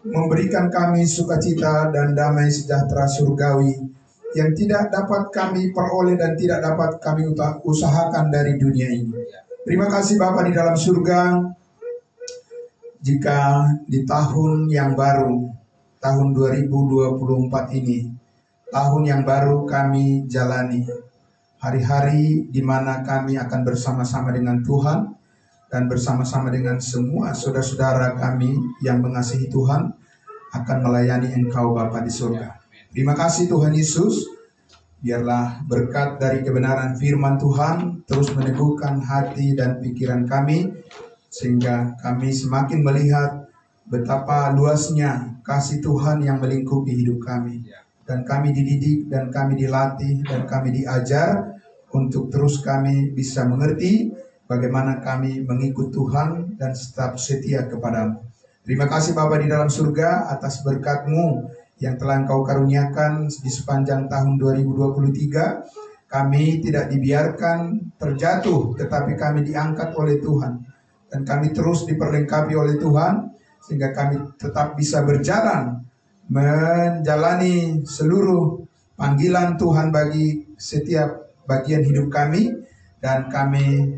memberikan kami sukacita dan damai sejahtera surgawi yang tidak dapat kami peroleh dan tidak dapat kami usahakan dari dunia ini. Terima kasih Bapa di dalam surga, jika di tahun yang baru, tahun 2024 ini, tahun yang baru kami jalani, hari-hari di mana kami akan bersama-sama dengan Tuhan dan bersama-sama dengan semua saudara-saudara kami yang mengasihi Tuhan akan melayani Engkau Bapa di surga. Terima kasih Tuhan Yesus, biarlah berkat dari kebenaran firman Tuhan terus meneguhkan hati dan pikiran kami, sehingga kami semakin melihat betapa luasnya kasih Tuhan yang melingkupi hidup kami. Dan kami dididik, dan kami dilatih, dan kami diajar untuk terus kami bisa mengerti bagaimana kami mengikut Tuhan dan tetap setia kepadamu. Terima kasih Bapa di dalam surga atas berkat-Mu yang telah Engkau karuniakan di sepanjang tahun 2023. Kami tidak dibiarkan terjatuh, tetapi kami diangkat oleh Tuhan. Dan kami terus diperlengkapi oleh Tuhan, sehingga kami tetap bisa berjalan menjalani seluruh panggilan Tuhan bagi setiap bagian hidup kami, dan kami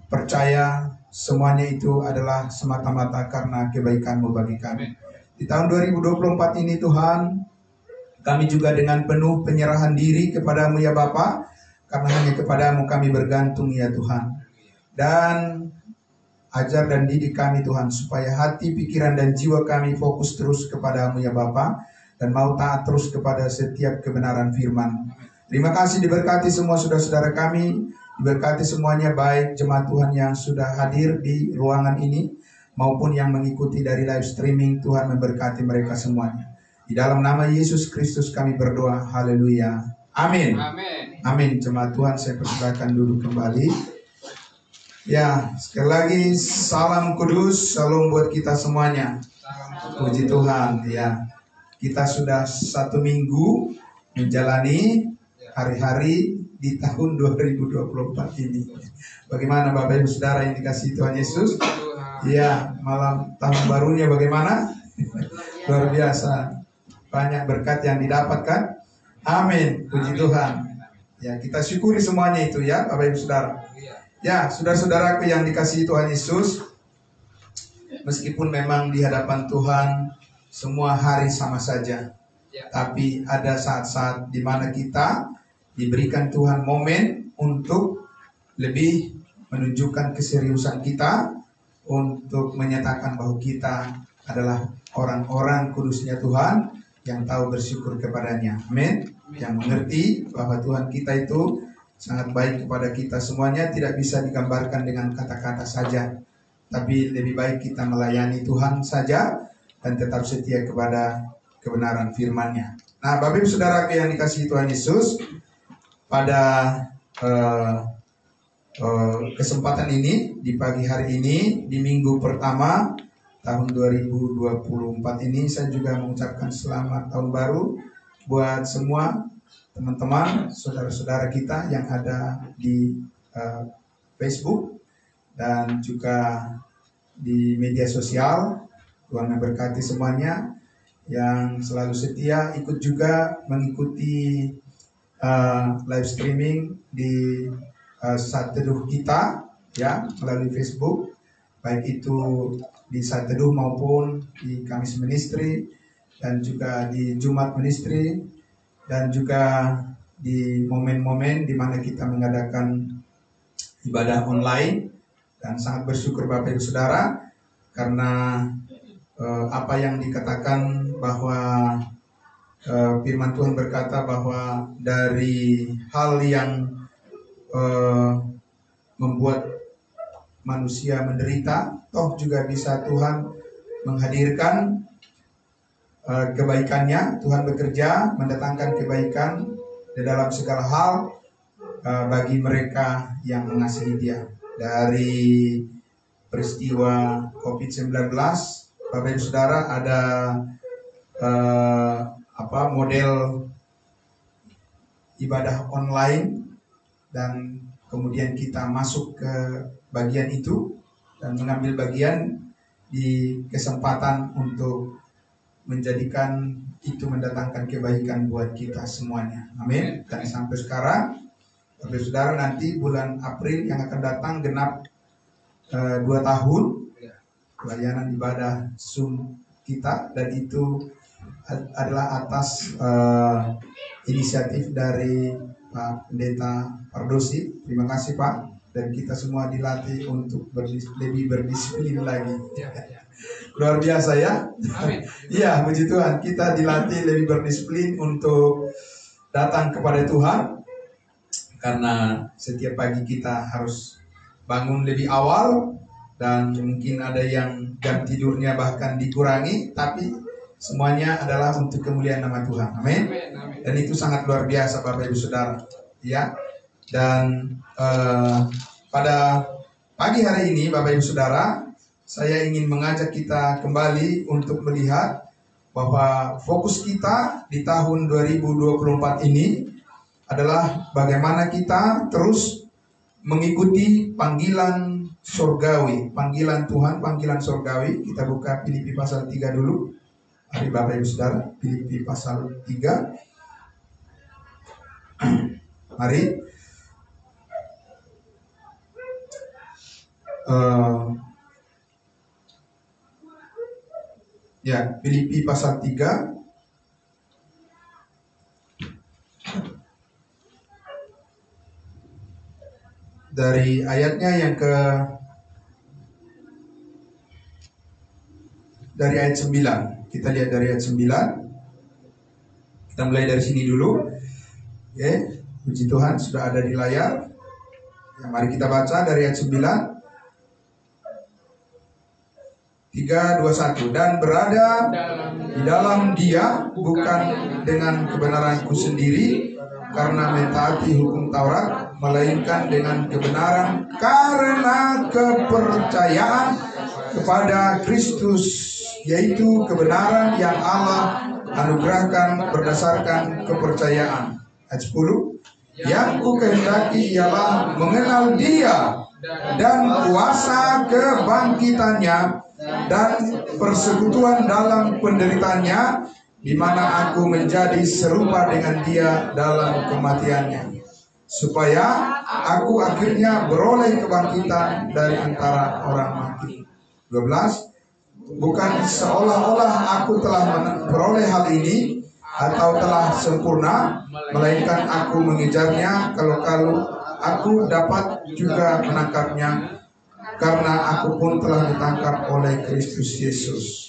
percaya semuanya itu adalah semata-mata karena kebaikan-Mu bagi kami. Di tahun 2024 ini Tuhan, kami juga dengan penuh penyerahan diri kepadamu ya Bapa, karena hanya kepadamu kami bergantung ya Tuhan. Dan ajar dan didik kami Tuhan, supaya hati, pikiran, dan jiwa kami fokus terus kepadamu ya Bapa, dan mau taat terus kepada setiap kebenaran firman. Terima kasih, diberkati semua saudara-saudara kami, diberkati semuanya, baik jemaat Tuhan yang sudah hadir di ruangan ini maupun yang mengikuti dari live streaming. Tuhan memberkati mereka semuanya. Di dalam nama Yesus Kristus kami berdoa. Haleluya. Amin. Amin. Amin. Jemaat Tuhan, saya persilakan duduk kembali. Ya, sekali lagi salam kudus, salam buat kita semuanya. Puji Tuhan. Ya, kita sudah 1 minggu menjalani hari-hari di tahun 2024 ini. Bagaimana Bapak Ibu Saudara yang dikasihi Tuhan Yesus? Ya, malam tahun barunya bagaimana? Luar biasa. Banyak berkat yang didapatkan. Amin. Puji Tuhan. Ya, kita syukuri semuanya itu ya, Bapak Ibu Saudara. Ya, saudara-saudaraku yang dikasihi Tuhan Yesus, meskipun memang di hadapan Tuhan semua hari sama saja, tapi ada saat-saat di mana kita diberikan Tuhan momen untuk lebih menunjukkan keseriusan kita untuk menyatakan bahwa kita adalah orang-orang kudusnya Tuhan yang tahu bersyukur kepadanya. Amin. Yang mengerti bahwa Tuhan kita itu sangat baik kepada kita semuanya, tidak bisa digambarkan dengan kata-kata saja, tapi lebih baik kita melayani Tuhan saja dan tetap setia kepada kebenaran firman-Nya. Nah, Bapak Ibu Saudara yang dikasihi Tuhan Yesus, pada kesempatan ini, di pagi hari ini, di minggu pertama tahun 2024 ini, saya juga mengucapkan selamat tahun baru buat semua teman-teman, saudara-saudara kita yang ada di Facebook dan juga di media sosial. Tuhan memberkati semuanya yang selalu setia ikut juga mengikuti live streaming di Saat Teduh kita ya, melalui Facebook, baik itu di Saat Teduh maupun di Kamis Ministry, dan juga di Jumat Ministry, dan juga di momen-momen di mana kita mengadakan ibadah online. Dan sangat bersyukur Bapak Ibu Saudara, karena apa yang dikatakan bahwa firman Tuhan berkata bahwa dari hal yang membuat manusia menderita, toh juga bisa Tuhan menghadirkan kebaikannya. Tuhan bekerja mendatangkan kebaikan di dalam segala hal bagi mereka yang mengasihi Dia. Dari peristiwa COVID-19, Bapak Ibu Saudara, ada model ibadah online, dan kemudian kita masuk ke bagian itu dan mengambil bagian di kesempatan untuk menjadikan itu mendatangkan kebaikan buat kita semuanya. Amin. Dan sampai sekarang, Bapak Saudara, nanti bulan April yang akan datang genap 2 tahun pelayanan ibadah Zoom kita, dan itu adalah atas inisiatif dari Pak Pendeta Pardosi. Terima kasih Pak. Dan kita semua dilatih untuk lebih berdisiplin lagi. Luar biasa ya. Iya, puji Tuhan. Kita dilatih lebih berdisiplin untuk datang kepada Tuhan. Karena setiap pagi kita harus bangun lebih awal. Dan mungkin ada yang jam tidurnya bahkan dikurangi. Tapi semuanya adalah untuk kemuliaan nama Tuhan. Amin. Dan itu sangat luar biasa Bapak Ibu Saudara. Ya. Dan pada pagi hari ini Bapak Ibu Saudara, saya ingin mengajak kita kembali untuk melihat bahwa fokus kita di tahun 2024 ini adalah bagaimana kita terus mengikuti panggilan surgawi, panggilan Tuhan, panggilan surgawi. Kita buka Filipi pasal 3 dulu. Mari Bapak Ibu Saudara, Filipi pasal 3. Mari. Filipi pasal 3. Dari ayatnya yang dari ayat 9. Kita lihat dari ayat 9. Kita mulai dari sini dulu. Oke, puji Tuhan sudah ada di layar. Ya, mari kita baca dari ayat 9. 3, 2, 1. Dan berada di dalam Dia, bukan dengan kebenaranku sendiri karena mentaati hukum Taurat, melainkan dengan kebenaran karena kepercayaan kepada Kristus, yaitu kebenaran yang Allah anugerahkan berdasarkan kepercayaan. Ayat 10. Yang ku kehendaki ialah mengenal Dia dan kuasa kebangkitannya dan persekutuan dalam penderitaannya, di mana aku menjadi serupa dengan Dia dalam kematiannya, supaya aku akhirnya beroleh kebangkitan dari antara orang mati. 12. Bukan seolah-olah aku telah memperoleh hal ini atau telah sempurna, melainkan aku mengejarnya kalau aku dapat juga menangkapnya, karena aku pun telah ditangkap oleh Kristus Yesus.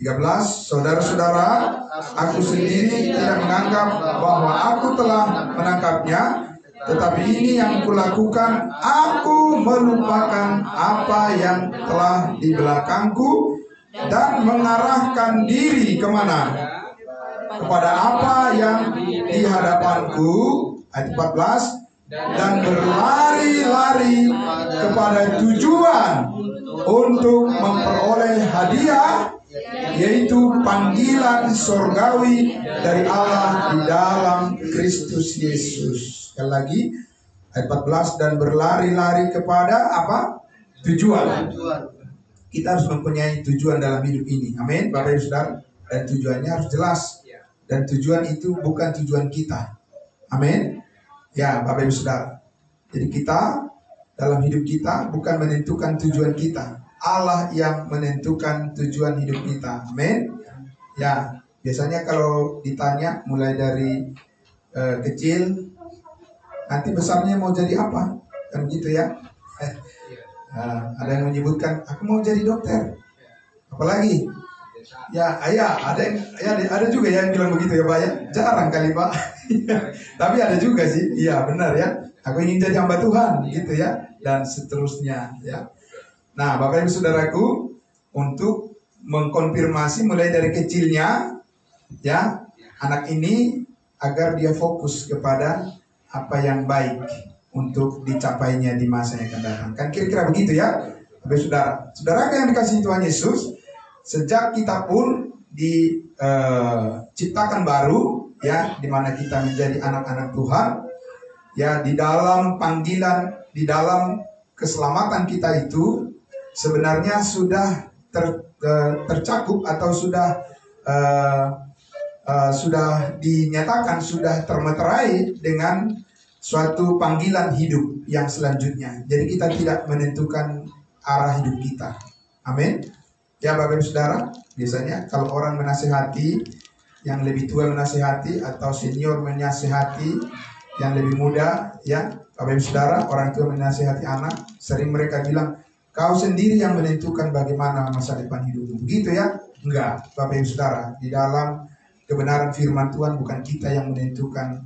13. Saudara-saudara, aku sendiri tidak menganggap bahwa aku telah menangkapnya, tetapi ini yang kulakukan, aku melupakan apa yang telah di belakangku dan mengarahkan diri kemana? Kepada apa yang di hadapanku. Ayat 14. Dan berlari-lari kepada tujuan untuk memperoleh hadiah, yaitu panggilan surgawi dari Allah di dalam Kristus Yesus. Sekali lagi, ayat 14. Dan berlari-lari kepada apa? Tujuan. Kita harus mempunyai tujuan dalam hidup ini. Amin, Bapak Ibu Saudara. Dan tujuannya harus jelas. Dan tujuan itu bukan tujuan kita. Amin. Ya, Bapak Ibu Saudara. Jadi kita dalam hidup kita bukan menentukan tujuan kita. Allah yang menentukan tujuan hidup kita. Amin. Ya, biasanya kalau ditanya mulai dari kecil, nanti besarnya mau jadi apa? Kan gitu ya. Ada yang menyebutkan aku mau jadi dokter. Apalagi? Ya, ayah, ada juga yang bilang begitu ya Pak ya. Jarang kali Pak. Tapi ada juga sih. Iya, benar ya. Aku ingin jadi hamba Tuhan gitu ya, dan seterusnya ya. Nah, Bapak Ibu Saudaraku, untuk mengkonfirmasi mulai dari kecilnya ya, anak ini agar dia fokus kepada apa yang baik untuk dicapainya di masa yang akan datang. Kan kira-kira begitu ya, Bapak Saudara. Saudara yang dikasihi Tuhan Yesus, sejak kita pun diciptakan baru ya, di mana kita menjadi anak-anak Tuhan ya, di dalam panggilan, di dalam keselamatan kita itu sebenarnya sudah tercakup atau sudah dinyatakan, sudah termeterai dengan suatu panggilan hidup yang selanjutnya. Jadi kita tidak menentukan arah hidup kita. Amin. Ya Bapak Ibu Saudara, biasanya kalau orang menasihati, yang lebih tua menasihati atau senior menasihati yang lebih muda, ya Bapak Ibu Saudara, orang tua menasihati anak, sering mereka bilang, kau sendiri yang menentukan bagaimana masa depan hidupmu. Begitu ya? Enggak, Bapak Ibu Saudara, di dalam kebenaran firman Tuhan bukan kita yang menentukan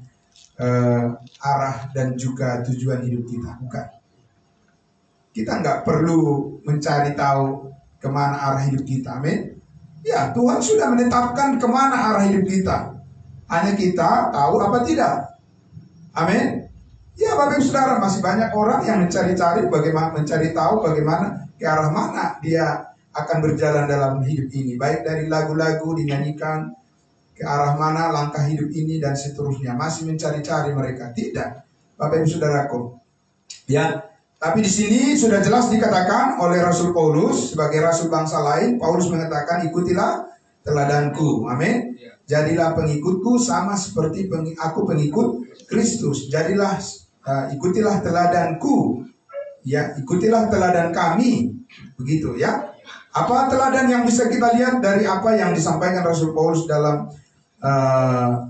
arah dan juga tujuan hidup kita, bukan. Kita nggak perlu mencari tahu kemana arah hidup kita, amin. Ya, Tuhan sudah menetapkan kemana arah hidup kita. Hanya kita tahu apa tidak, amin. Ya Bapak Ibu Saudara, masih banyak orang yang mencari tahu bagaimana ke arah mana dia akan berjalan dalam hidup ini. Baik dari lagu-lagu dinyanyikan, ke arah mana langkah hidup ini dan seterusnya. Masih mencari-cari mereka. Tidak, Bapak Ibu Saudaraku. Ya, tapi di sini sudah jelas dikatakan oleh Rasul Paulus sebagai rasul bangsa lain. Paulus mengatakan, ikutilah teladanku. Amin. Jadilah pengikutku sama seperti aku pengikut Kristus. Jadilah ikutilah teladanku. Ya, ikutilah teladan kami. Begitu ya. Apa teladan yang bisa kita lihat dari apa yang disampaikan Rasul Paulus dalam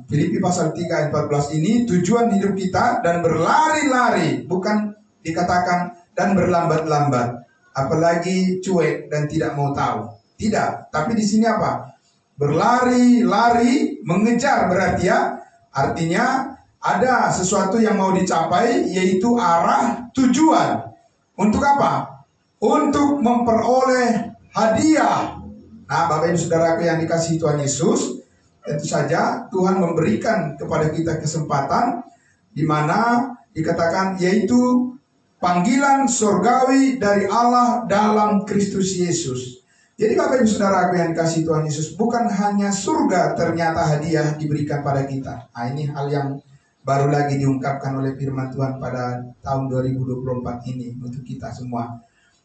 Filipi pasal 3 ayat 14 ini? Tujuan hidup kita dan berlari-lari, bukan dikatakan dan berlambat-lambat, apalagi cuek dan tidak mau tahu. Tidak, tapi di sini apa? Berlari-lari, mengejar berarti ya. Artinya ada sesuatu yang mau dicapai, yaitu arah tujuan. Untuk apa? Untuk memperoleh hadiah. Nah, Bapak Ibu Saudaraku yang dikasihi Tuhan Yesus, tentu saja Tuhan memberikan kepada kita kesempatan di mana dikatakan yaitu panggilan surgawi dari Allah dalam Kristus Yesus. Jadi Bapak Ibu Saudaraku yang dikasihi Tuhan Yesus, bukan hanya surga ternyata hadiah diberikan pada kita. Nah, ini hal yang baru lagi diungkapkan oleh firman Tuhan pada tahun 2024 ini untuk kita semua.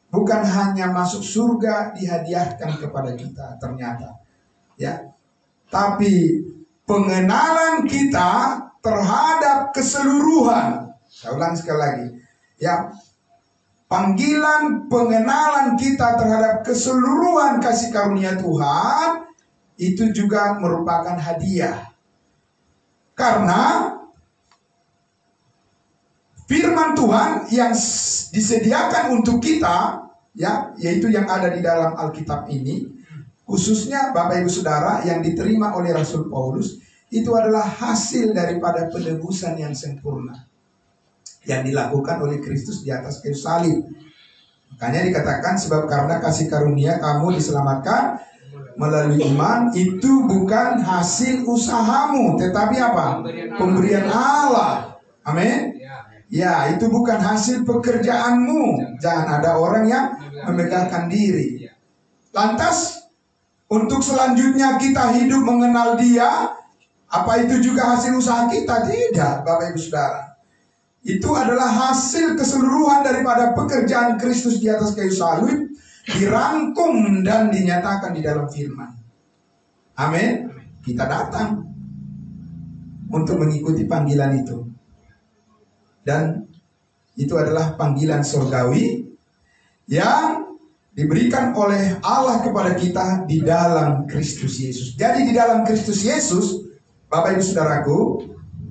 Bukan hanya masuk surga dihadiahkan kepada kita ternyata, ya, tapi pengenalan kita terhadap keseluruhan. Saya ulang sekali lagi, ya, panggilan pengenalan kita terhadap keseluruhan kasih karunia Tuhan itu juga merupakan hadiah. Karena firman Tuhan yang disediakan untuk kita, ya, yaitu yang ada di dalam Alkitab ini, khususnya Bapak Ibu Saudara yang diterima oleh Rasul Paulus, itu adalah hasil daripada penebusan yang sempurna yang dilakukan oleh Kristus di atas kayu salib. Makanya dikatakan, sebab karena kasih karunia kamu diselamatkan melalui iman, itu bukan hasil usahamu, tetapi apa? Pemberian Allah. Amin. Ya, itu bukan hasil pekerjaanmu. Jangan ada orang yang memegahkan diri. Lantas, untuk selanjutnya kita hidup mengenal Dia, apa itu juga hasil usaha kita? Tidak, Bapak Ibu Saudara. Itu adalah hasil keseluruhan daripada pekerjaan Kristus di atas kayu salib, dirangkum dan dinyatakan di dalam firman. Amin. Kita datang untuk mengikuti panggilan itu. Dan itu adalah panggilan surgawi yang diberikan oleh Allah kepada kita di dalam Kristus Yesus. Jadi di dalam Kristus Yesus, Bapak Ibu Saudaraku,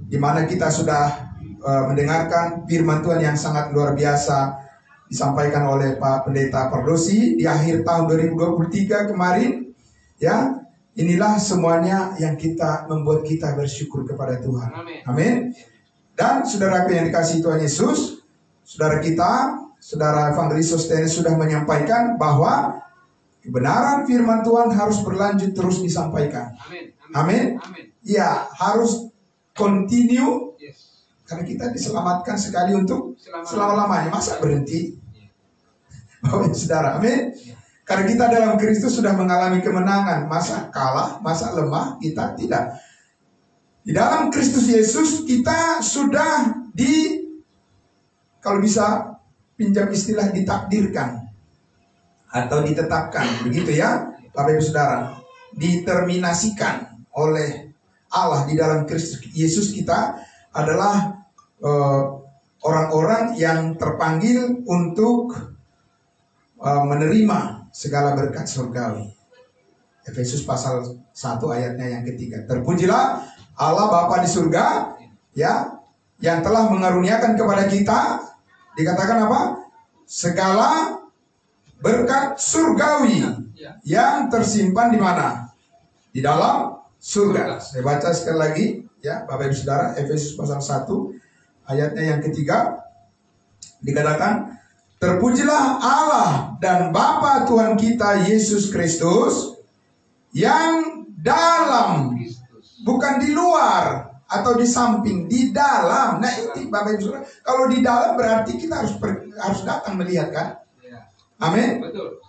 di mana kita sudah mendengarkan firman Tuhan yang sangat luar biasa disampaikan oleh Pak Pendeta Pardosi di akhir tahun 2023 kemarin, ya, inilah semuanya yang membuat kita bersyukur kepada Tuhan. Amin. Dan saudaraku yang dikasihi Tuhan Yesus, saudara kita, saudara Evangelis Sostenes sudah menyampaikan bahwa kebenaran firman Tuhan harus berlanjut terus disampaikan. Amin. Ya, harus continue. Karena kita diselamatkan sekali untuk selama-lamanya. Masa berhenti? Bapak saudara, amin. Karena kita dalam Kristus sudah mengalami kemenangan. Masa kalah, masa lemah? Kita tidak. Di dalam Kristus Yesus kita sudah kalau bisa pinjam istilah, ditakdirkan. atau ditetapkan, begitu ya Bapak Ibu Saudara, diterminasikan oleh Allah di dalam Kristus Yesus. Kita adalah orang-orang yang terpanggil untuk menerima segala berkat surgawi. Efesus pasal 1 ayatnya yang ketiga. Terpujilah Allah Bapa di surga, ya, yang telah mengaruniakan kepada kita, dikatakan apa? Segala berkat surgawi yang tersimpan di mana? Di dalam surga. Saya baca sekali lagi, ya, Bapak Ibu Saudara, Efesus pasal 1 ayatnya yang ketiga. Dikatakan, terpujilah Allah dan Bapa Tuhan kita Yesus Kristus, yang dalam, bukan di luar atau di samping, di dalam. Nah ini Bapak Ibu Saudara, kalau di dalam berarti kita harus datang melihat, kan? Amin.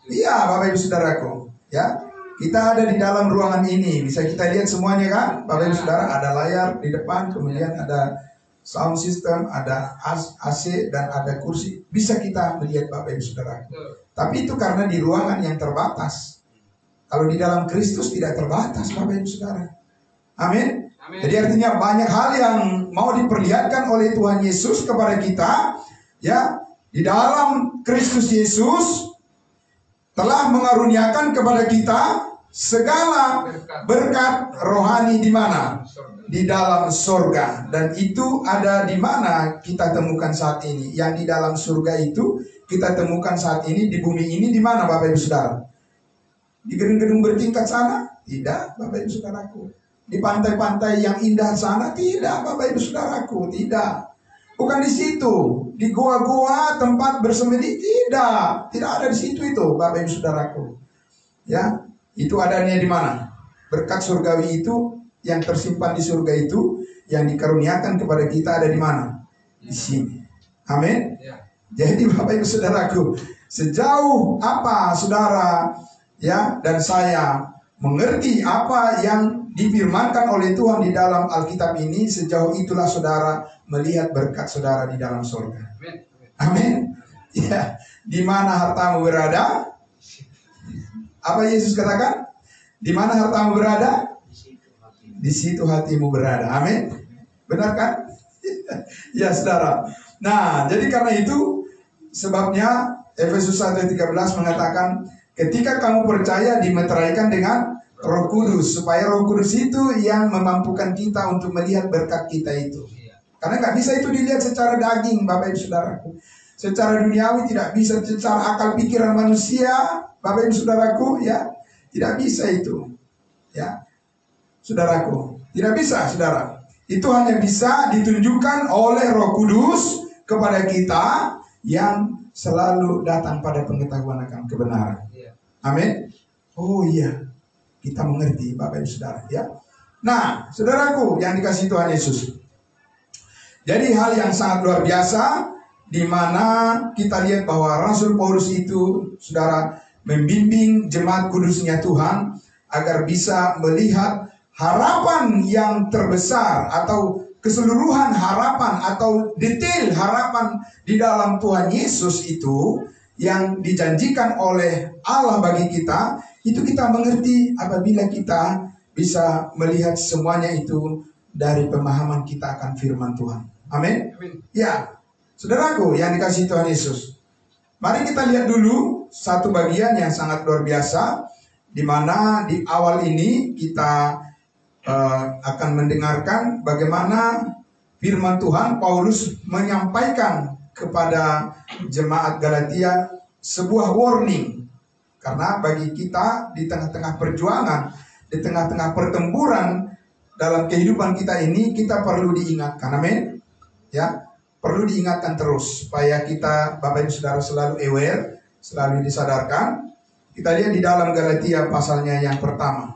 Iya Bapak Ibu Saudaraku, ya. Kita ada di dalam ruangan ini, bisa kita lihat semuanya, kan? Bapak Ibu Saudara, ada layar di depan, kemudian ada sound system, ada AC, dan ada kursi. Bisa kita melihat Bapak Ibu Saudaraku. Tapi itu karena di ruangan yang terbatas. Kalau di dalam Kristus tidak terbatas Bapak Ibu Saudara. Amin. Jadi artinya banyak hal yang mau diperlihatkan oleh Tuhan Yesus kepada kita, ya. Di dalam Kristus Yesus telah mengaruniakan kepada kita segala berkat rohani di mana? Di dalam surga. Dan itu ada di mana kita temukan saat ini? Yang di dalam surga itu kita temukan saat ini di bumi ini di mana Bapak Ibu Saudara? Di gedung-gedung bertingkat sana? Tidak Bapak Ibu Saudaraku. Di pantai-pantai yang indah sana? Tidak Bapak Ibu Saudaraku, tidak. Bukan di situ, di goa-goa tempat bersemedi, tidak ada di situ itu Bapak Ibu Saudaraku. Ya, itu adanya di mana? Berkat surgawi itu yang tersimpan di surga itu, yang dikaruniakan kepada kita ada di mana? Di sini. Amin. Jadi Bapak Ibu Saudaraku, sejauh apa saudara, ya, dan saya mengerti apa yang difirmankan oleh Tuhan di dalam Alkitab ini, sejauh itulah saudara melihat berkat saudara di dalam surga. Amin. Ya, di mana hartamu berada? Apa Yesus katakan? Di mana hartamu berada? Di situ hatimu berada. Amin. Benar kan? Ya saudara. Nah, jadi karena itu sebabnya Efesus 1:13 mengatakan, ketika kamu percaya dimeteraikan dengan Roh Kudus, supaya Roh Kudus itu yang memampukan kita untuk melihat berkat kita itu. Karena nggak bisa itu dilihat secara daging, Bapak Ibu Saudaraku. Secara duniawi tidak bisa, secara akal pikiran manusia, Bapak Ibu Saudaraku, ya, tidak bisa itu. Ya, Saudaraku, tidak bisa, saudara. Itu hanya bisa ditunjukkan oleh Roh Kudus kepada kita yang selalu datang pada pengetahuan akan kebenaran. Amin. Oh iya. Kita mengerti Bapak Ibu Saudara, ya. Nah, saudaraku yang dikasihi Tuhan Yesus. Jadi hal yang sangat luar biasa di mana kita lihat bahwa Rasul Paulus itu, saudara, membimbing jemaat kudusnya Tuhan agar bisa melihat harapan yang terbesar atau keseluruhan harapan atau detail harapan di dalam Tuhan Yesus itu yang dijanjikan oleh Allah bagi kita. Itu kita mengerti apabila kita bisa melihat semuanya itu dari pemahaman kita akan firman Tuhan. Amin. Ya, saudaraku yang dikasihi Tuhan Yesus. Mari kita lihat dulu satu bagian yang sangat luar biasa, di mana di awal ini kita akan mendengarkan bagaimana firman Tuhan Paulus menyampaikan kepada jemaat Galatia sebuah warning. Karena bagi kita di tengah-tengah perjuangan, di tengah-tengah pertempuran dalam kehidupan kita ini, kita perlu diingatkan, amin. Ya, perlu diingatkan terus supaya kita, Bapak Ibu Saudara, selalu aware, selalu disadarkan. Kita lihat di dalam Galatia pasalnya yang pertama.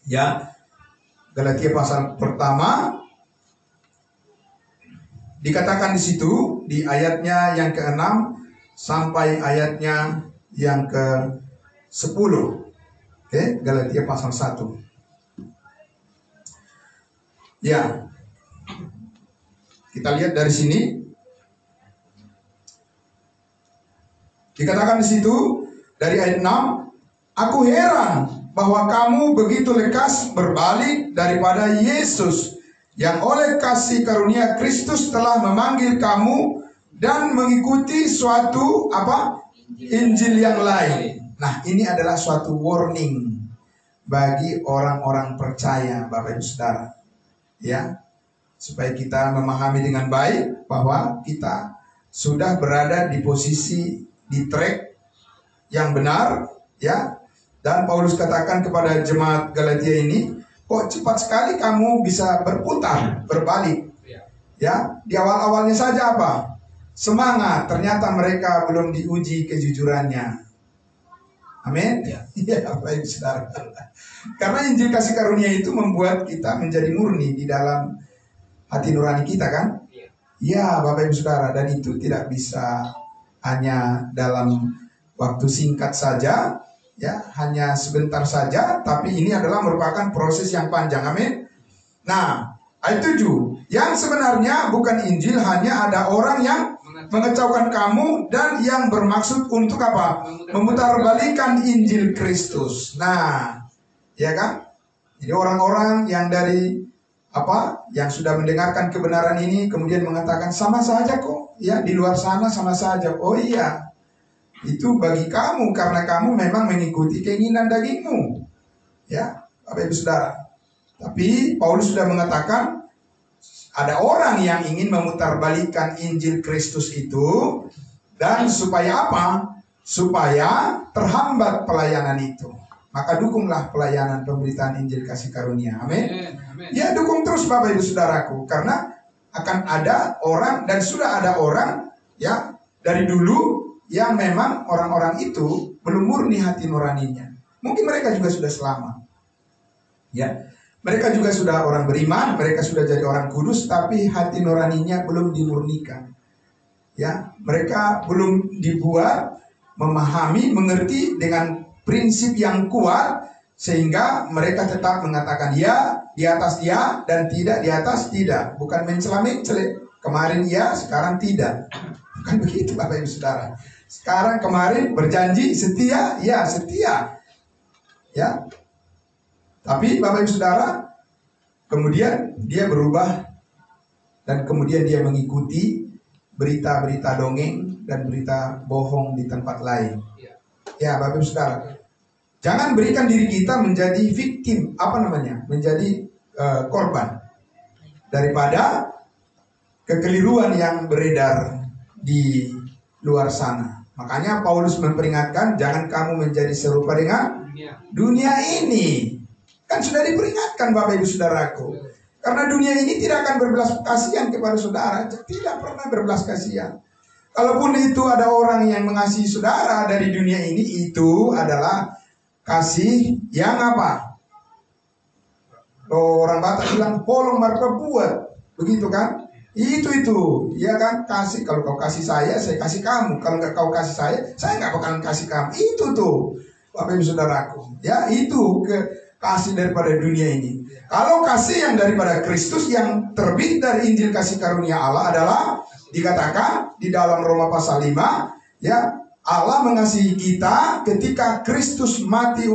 Ya, Galatia pasal pertama dikatakan di situ di ayatnya yang ke-6 sampai ayatnya yang ke-10. Oke, Galatia pasal 1. Ya. Kita lihat dari sini. Dikatakan di situ, Dari ayat 6, aku heran bahwa kamu begitu lekas berbalik daripada Yesus yang oleh kasih karunia Kristus telah memanggil kamu dan mengikuti suatu Injil yang lain. Nah, ini adalah suatu warning bagi orang-orang percaya, Bapak Ibu Saudara. Ya, supaya kita memahami dengan baik bahwa kita sudah berada di posisi di track yang benar, ya. Dan Paulus katakan kepada jemaat Galatia ini, kok cepat sekali kamu bisa berputar, berbalik. Ya, di awal-awalnya saja semangat, ternyata mereka belum diuji kejujurannya. Amin. Ya, baik saudara. Karena Injil kasih karunia itu membuat kita menjadi murni di dalam hati nurani kita, kan? Ya, Bapak Ibu Saudara, dan itu tidak bisa hanya dalam waktu singkat saja, ya, hanya sebentar saja, tapi ini adalah merupakan proses yang panjang. Amin. Nah, ayat 7, yang sebenarnya bukan Injil, hanya ada orang yang mengecaukan kamu dan yang bermaksud untuk memutarbalikkan Injil Kristus. Nah, ya kan? Jadi orang-orang yang dari yang sudah mendengarkan kebenaran ini kemudian mengatakan sama saja kok, ya, di luar sana sama saja. Oh iya, itu bagi kamu karena kamu memang mengikuti keinginan dagingmu, ya, Bapak Ibu Saudara. Tapi Paulus sudah mengatakan ada orang yang ingin memutarbalikkan Injil Kristus itu, dan supaya supaya terhambat pelayanan itu. Maka dukunglah pelayanan pemberitaan Injil kasih karunia. Amin. Ya, dukung terus Bapak Ibu Saudaraku, karena akan ada orang, dan sudah ada orang, ya, dari dulu yang memang orang-orang itu belum murni hati nuraninya. Mungkin mereka juga sudah selamat. Ya, mereka juga sudah orang beriman, mereka sudah jadi orang kudus, tapi hati nuraninya belum dimurnikan. Ya, mereka belum dibuat memahami, mengerti dengan prinsip yang kuat, sehingga mereka tetap mengatakan ya di atas ya dan tidak di atas tidak. Bukan mencela-mencela, kemarin ya sekarang tidak. Bukan begitu Bapak Ibu Saudara. Sekarang kemarin berjanji setia, ya setia, ya. Tapi Bapak Ibu Saudara, kemudian dia berubah dan kemudian dia mengikuti berita-berita dongeng dan berita bohong di tempat lain. Ya, Bapak Ibu Saudara, jangan berikan diri kita menjadi victim, menjadi korban daripada kekeliruan yang beredar di luar sana. Makanya Paulus memperingatkan, jangan kamu menjadi serupa dengan dunia ini. Kan sudah diperingatkan Bapak Ibu Saudaraku. Karena dunia ini tidak akan berbelas kasihan kepada saudara, tidak pernah berbelas kasihan. Kalaupun itu ada orang yang mengasihi saudara dari dunia ini, itu adalah kasih yang orang Batak bilang polong marpa buat, begitu kan? Itu, ya kan? Kasih, kalau kau kasih saya kasih kamu. Kalau nggak kau kasih saya nggak bakalan kasih kamu. Itu tuh, Bapak Ibu Saudaraku. Ya, itu kasih daripada dunia ini. Kalau kasih yang daripada Kristus yang terbit dari Injil kasih karunia Allah adalah dikatakan di dalam Roma pasal 5, ya, Allah mengasihi kita ketika Kristus mati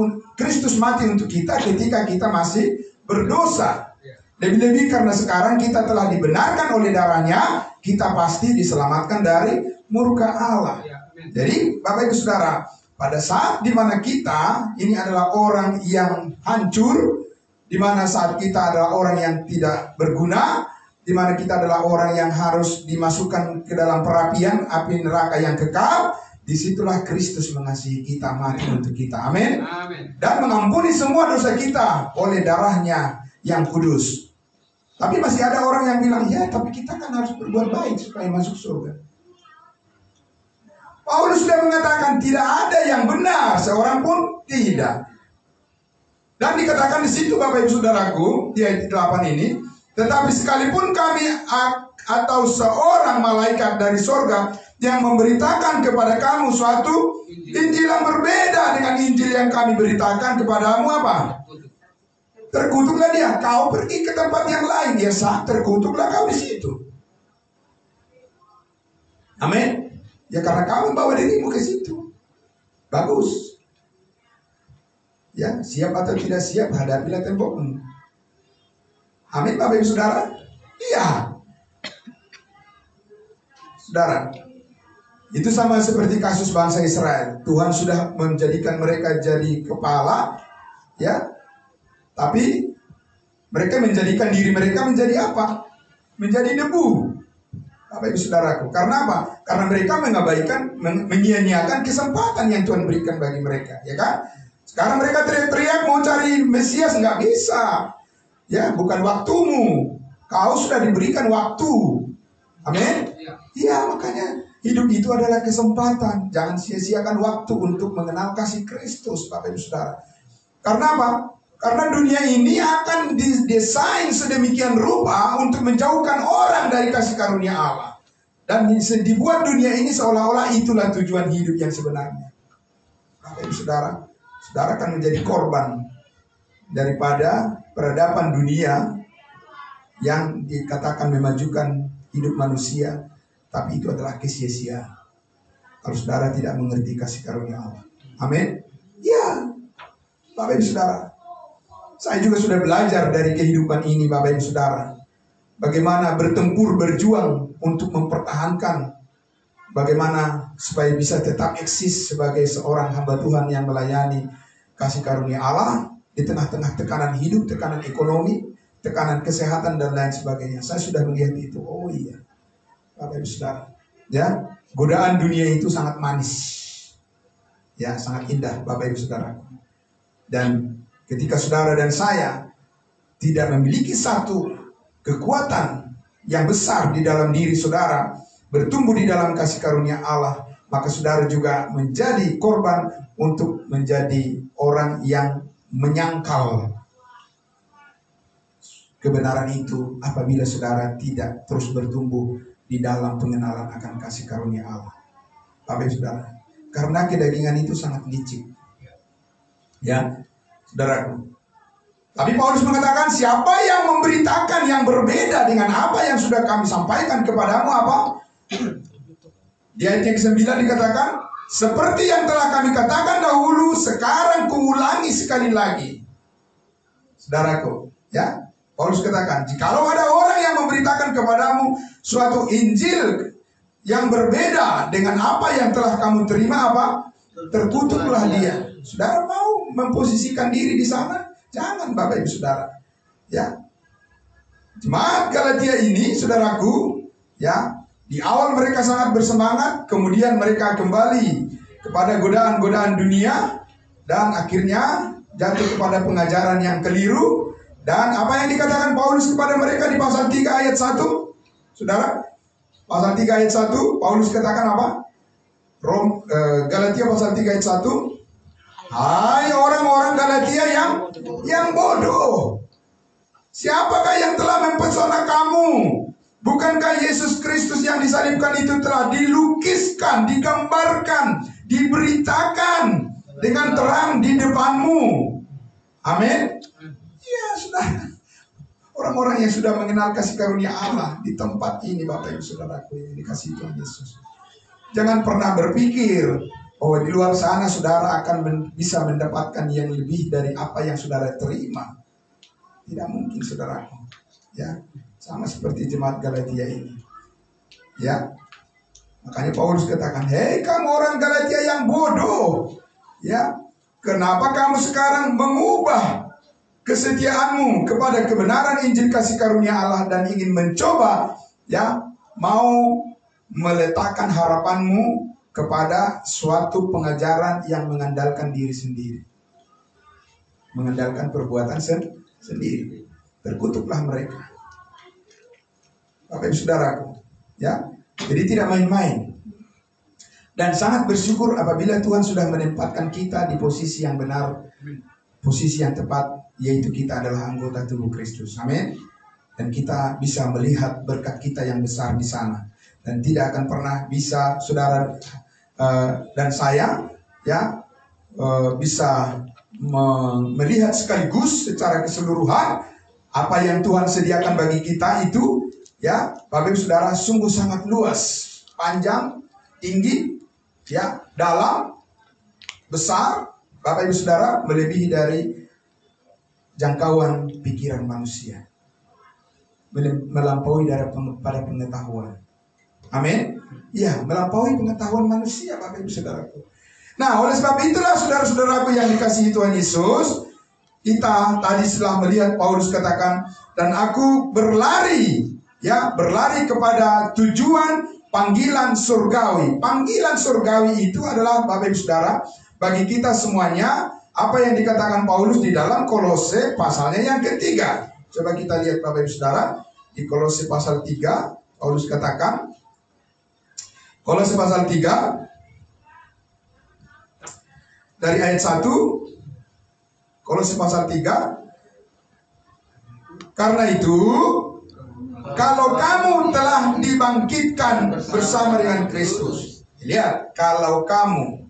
untuk kita ketika kita masih berdosa. Lebih-lebih karena sekarang kita telah dibenarkan oleh darahnya, kita pasti diselamatkan dari murka Allah. Jadi Bapak Ibu Saudara, pada saat dimana kita ini adalah orang yang hancur, dimana saat kita adalah orang yang tidak berguna, di mana kita adalah orang yang harus dimasukkan ke dalam perapian api neraka yang kekal, disitulah Kristus mengasihi kita, mati untuk kita. Amin. Dan mengampuni semua dosa kita oleh darahnya yang kudus. Tapi masih ada orang yang bilang, ya tapi kita kan harus berbuat baik supaya masuk surga. Paulus sudah mengatakan tidak ada yang benar, seorang pun tidak. Dan dikatakan di situ Bapak Ibu Saudaraku, di ayat 8 ini, tetapi sekalipun kami atau seorang malaikat dari sorga yang memberitakan kepada kamu suatu Injil yang berbeda dengan Injil yang kami beritakan kepadamu, terkutuklah dia. Kau pergi ke tempat yang lain, dia terkutuklah kau di situ. Amin. Ya karena kamu bawa dirimu ke situ. Bagus. Ya, siap atau tidak siap, hadapilah tembokmu. Amin, Bapak Ibu Saudara. Iya. Saudara, itu sama seperti kasus bangsa Israel. Tuhan sudah menjadikan mereka jadi kepala, ya. Tapi mereka menjadikan diri mereka menjadi apa? Menjadi debu. Bapak Ibu Saudaraku. Karena apa? Karena mereka mengabaikan, menyia-nyiakan kesempatan yang Tuhan berikan bagi mereka, ya kan? Sekarang mereka teriak-teriak mau cari Mesias, nggak bisa. Ya, bukan waktumu. Kau sudah diberikan waktu. Amin. Iya, makanya hidup itu adalah kesempatan. Jangan sia-siakan waktu untuk mengenal kasih Kristus, Bapak Ibu Saudara. Karena apa? Karena dunia ini akan didesain sedemikian rupa untuk menjauhkan orang dari kasih karunia Allah. Dan dibuat dunia ini seolah-olah itulah tujuan hidup yang sebenarnya. Bapak Ibu Saudara, saudara akan menjadi korban daripada peradaban dunia yang dikatakan memajukan hidup manusia, tapi itu adalah kesia-siaan kalau saudara tidak mengerti kasih karunia Allah. Amin. Ya, Bapak Ibu Saudara, saya juga sudah belajar dari kehidupan ini, Bapak Ibu Saudara, bagaimana bertempur, berjuang untuk mempertahankan, bagaimana supaya bisa tetap eksis sebagai seorang hamba Tuhan yang melayani kasih karunia Allah di tengah-tengah tekanan hidup, tekanan ekonomi, tekanan kesehatan dan lain sebagainya. Saya sudah melihat itu. Oh iya, Bapak Ibu Saudara, ya, godaan dunia itu sangat manis, ya, sangat indah, Bapak Ibu Saudara. Dan ketika saudara dan saya tidak memiliki satu kekuatan yang besar di dalam diri saudara, bertumbuh di dalam kasih karunia Allah, maka saudara juga menjadi korban untuk menjadi orang yang menyangkal kebenaran itu apabila saudara tidak terus bertumbuh di dalam pengenalan akan kasih karunia Allah. Bapak Ibu Saudara, karena kedagingan itu sangat licik. Ya, saudaraku. Tapi Paulus mengatakan, siapa yang memberitakan yang berbeda dengan apa yang sudah kami sampaikan kepadamu apa? Di ayat yang ke-9 dikatakan, seperti yang telah kami katakan dahulu, sekarang kuulangi sekali lagi. Saudaraku, ya, Paulus katakan, jikalau ada orang yang memberitakan kepadamu suatu Injil yang berbeda dengan apa yang telah kamu terima apa? Terkutuklah dia. Saudara mau memposisikan diri di sana? Jangan, Bapak Ibu Saudara. Ya. Jemaat Galatia ini, saudaraku, ya, di awal mereka sangat bersemangat, kemudian mereka kembali kepada godaan-godaan dunia dan akhirnya jatuh kepada pengajaran yang keliru. Dan apa yang dikatakan Paulus kepada mereka di pasal 3 ayat 1? Saudara, pasal 3 ayat 1, Paulus katakan apa? Galatia pasal 3 ayat 1. Hai orang-orang Galatia yang bodoh. Siapakah yang telah mempesona kamu? Bukankah Yesus Kristus yang disalibkan itu telah dilukiskan, digambarkan, diberitakan dengan terang di depanmu? Amin. Ya, sudah. Orang-orang yang sudah mengenal kasih karunia Allah di tempat ini, Bapak Ibu Saudaraku, yang dikasihi Tuhan Yesus. Jangan pernah berpikir bahwa di luar sana saudara akan bisa mendapatkan yang lebih dari apa yang saudara terima. Tidak mungkin, saudaraku. Ya, sama seperti jemaat Galatia ini. Ya, makanya Paulus katakan, hei kamu orang Galatia yang bodoh. Ya, kenapa kamu sekarang mengubah kesetiaanmu kepada kebenaran Injil kasih karunia Allah dan ingin mencoba, ya, mau meletakkan harapanmu kepada suatu pengajaran yang mengandalkan diri sendiri, mengandalkan perbuatan sendiri. Terkutuklah mereka, Bapak Ibu Saudaraku, ya. Jadi tidak main-main. Dan sangat bersyukur apabila Tuhan sudah menempatkan kita di posisi yang benar, posisi yang tepat, yaitu kita adalah anggota tubuh Kristus. Amin. Dan kita bisa melihat berkat kita yang besar di sana. Dan tidak akan pernah bisa saudara dan saya, ya, bisa melihat sekaligus secara keseluruhan apa yang Tuhan sediakan bagi kita itu, ya, Bapak Ibu Saudara, sungguh sangat luas, panjang, tinggi, ya, dalam, besar, Bapak Ibu Saudara, melebihi dari jangkauan pikiran manusia, melampaui pada pengetahuan. Amin. Ya, melampaui pengetahuan manusia, Bapak Ibu Saudaraku. Nah, oleh sebab itulah saudara-saudaraku yang dikasihi Tuhan Yesus, kita tadi setelah melihat Paulus katakan, dan aku berlari, ya, berlari kepada tujuan panggilan surgawi. Panggilan surgawi itu adalah, Bapak Ibu Saudara, bagi kita semuanya, apa yang dikatakan Paulus di dalam Kolose pasalnya yang ketiga. Coba kita lihat Bapak Ibu Saudara, di Kolose pasal 3, Paulus katakan, Kolose pasal 3, dari ayat 1, Kolose pasal 3, karena itu, kalau kamu telah dibangkitkan bersama dengan Kristus. Lihat, kalau kamu.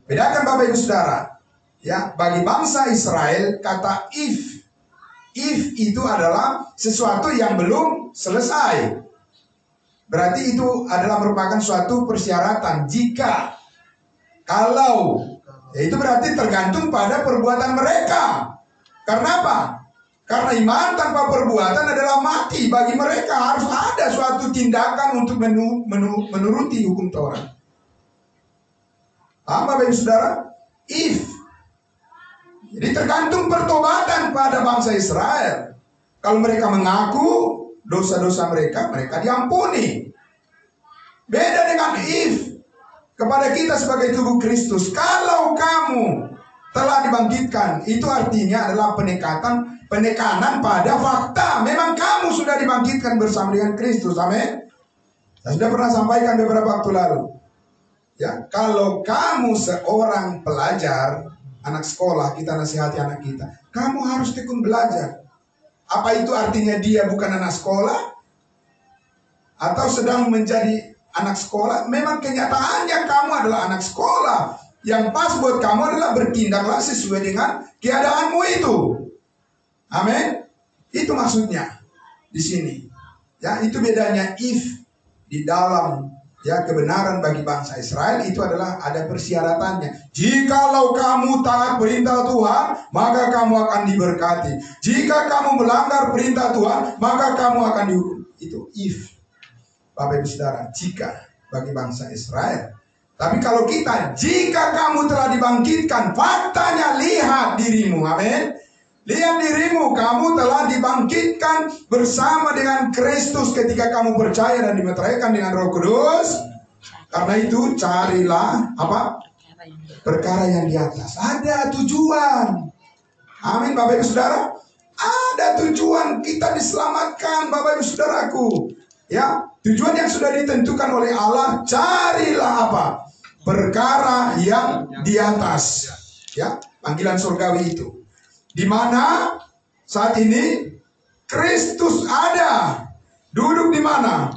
Bedakan Bapak Ibu Saudara. Ya, bagi bangsa Israel, kata if. If itu adalah sesuatu yang belum selesai. Berarti itu adalah merupakan suatu persyaratan. Jika, kalau. Ya, itu berarti tergantung pada perbuatan mereka. Karena apa? Karena iman tanpa perbuatan adalah mati. Bagi mereka harus ada suatu tindakan untuk menuruti hukum Taurat. Apa Bapak Saudara? If. Jadi tergantung pertobatan pada bangsa Israel. Kalau mereka mengaku dosa-dosa mereka, mereka diampuni. Beda dengan if. Kepada kita sebagai tubuh Kristus, kalau kamu telah dibangkitkan, itu artinya adalah penekanan pada fakta. Memang kamu sudah dibangkitkan bersama dengan Kristus. Amin. Saya sudah pernah sampaikan beberapa waktu lalu. Ya, kalau kamu seorang pelajar, anak sekolah, kita nasihati anak kita, kamu harus tekun belajar. Apa itu artinya dia bukan anak sekolah? Atau sedang menjadi anak sekolah? Memang kenyataannya kamu adalah anak sekolah. Yang pas buat kamu adalah bertindaklah sesuai dengan keadaanmu itu. Amin. Itu maksudnya di sini. Ya, itu bedanya if di dalam ya kebenaran bagi bangsa Israel itu adalah ada persyaratannya. Jikalau kamu taat perintah Tuhan, maka kamu akan diberkati. Jika kamu melanggar perintah Tuhan, maka kamu akan dihukum. Itu if. Bapak Ibu Saudara, jika bagi bangsa Israel. Tapi kalau kita, jika kamu telah dibangkitkan, faktanya lihat dirimu. Amin. Lihat dirimu, kamu telah dibangkitkan bersama dengan Kristus ketika kamu percaya dan dimeteraikan dengan Roh Kudus. Karena itu carilah apa? Perkara yang di atas. Ada tujuan. Amin Bapak Ibu Saudara. Ada tujuan kita diselamatkan Bapak Ibu Saudaraku. Ya, tujuan yang sudah ditentukan oleh Allah, carilah apa? Perkara yang di atas. Ya, panggilan surgawi itu. Di mana saat ini Kristus ada. Duduk di mana?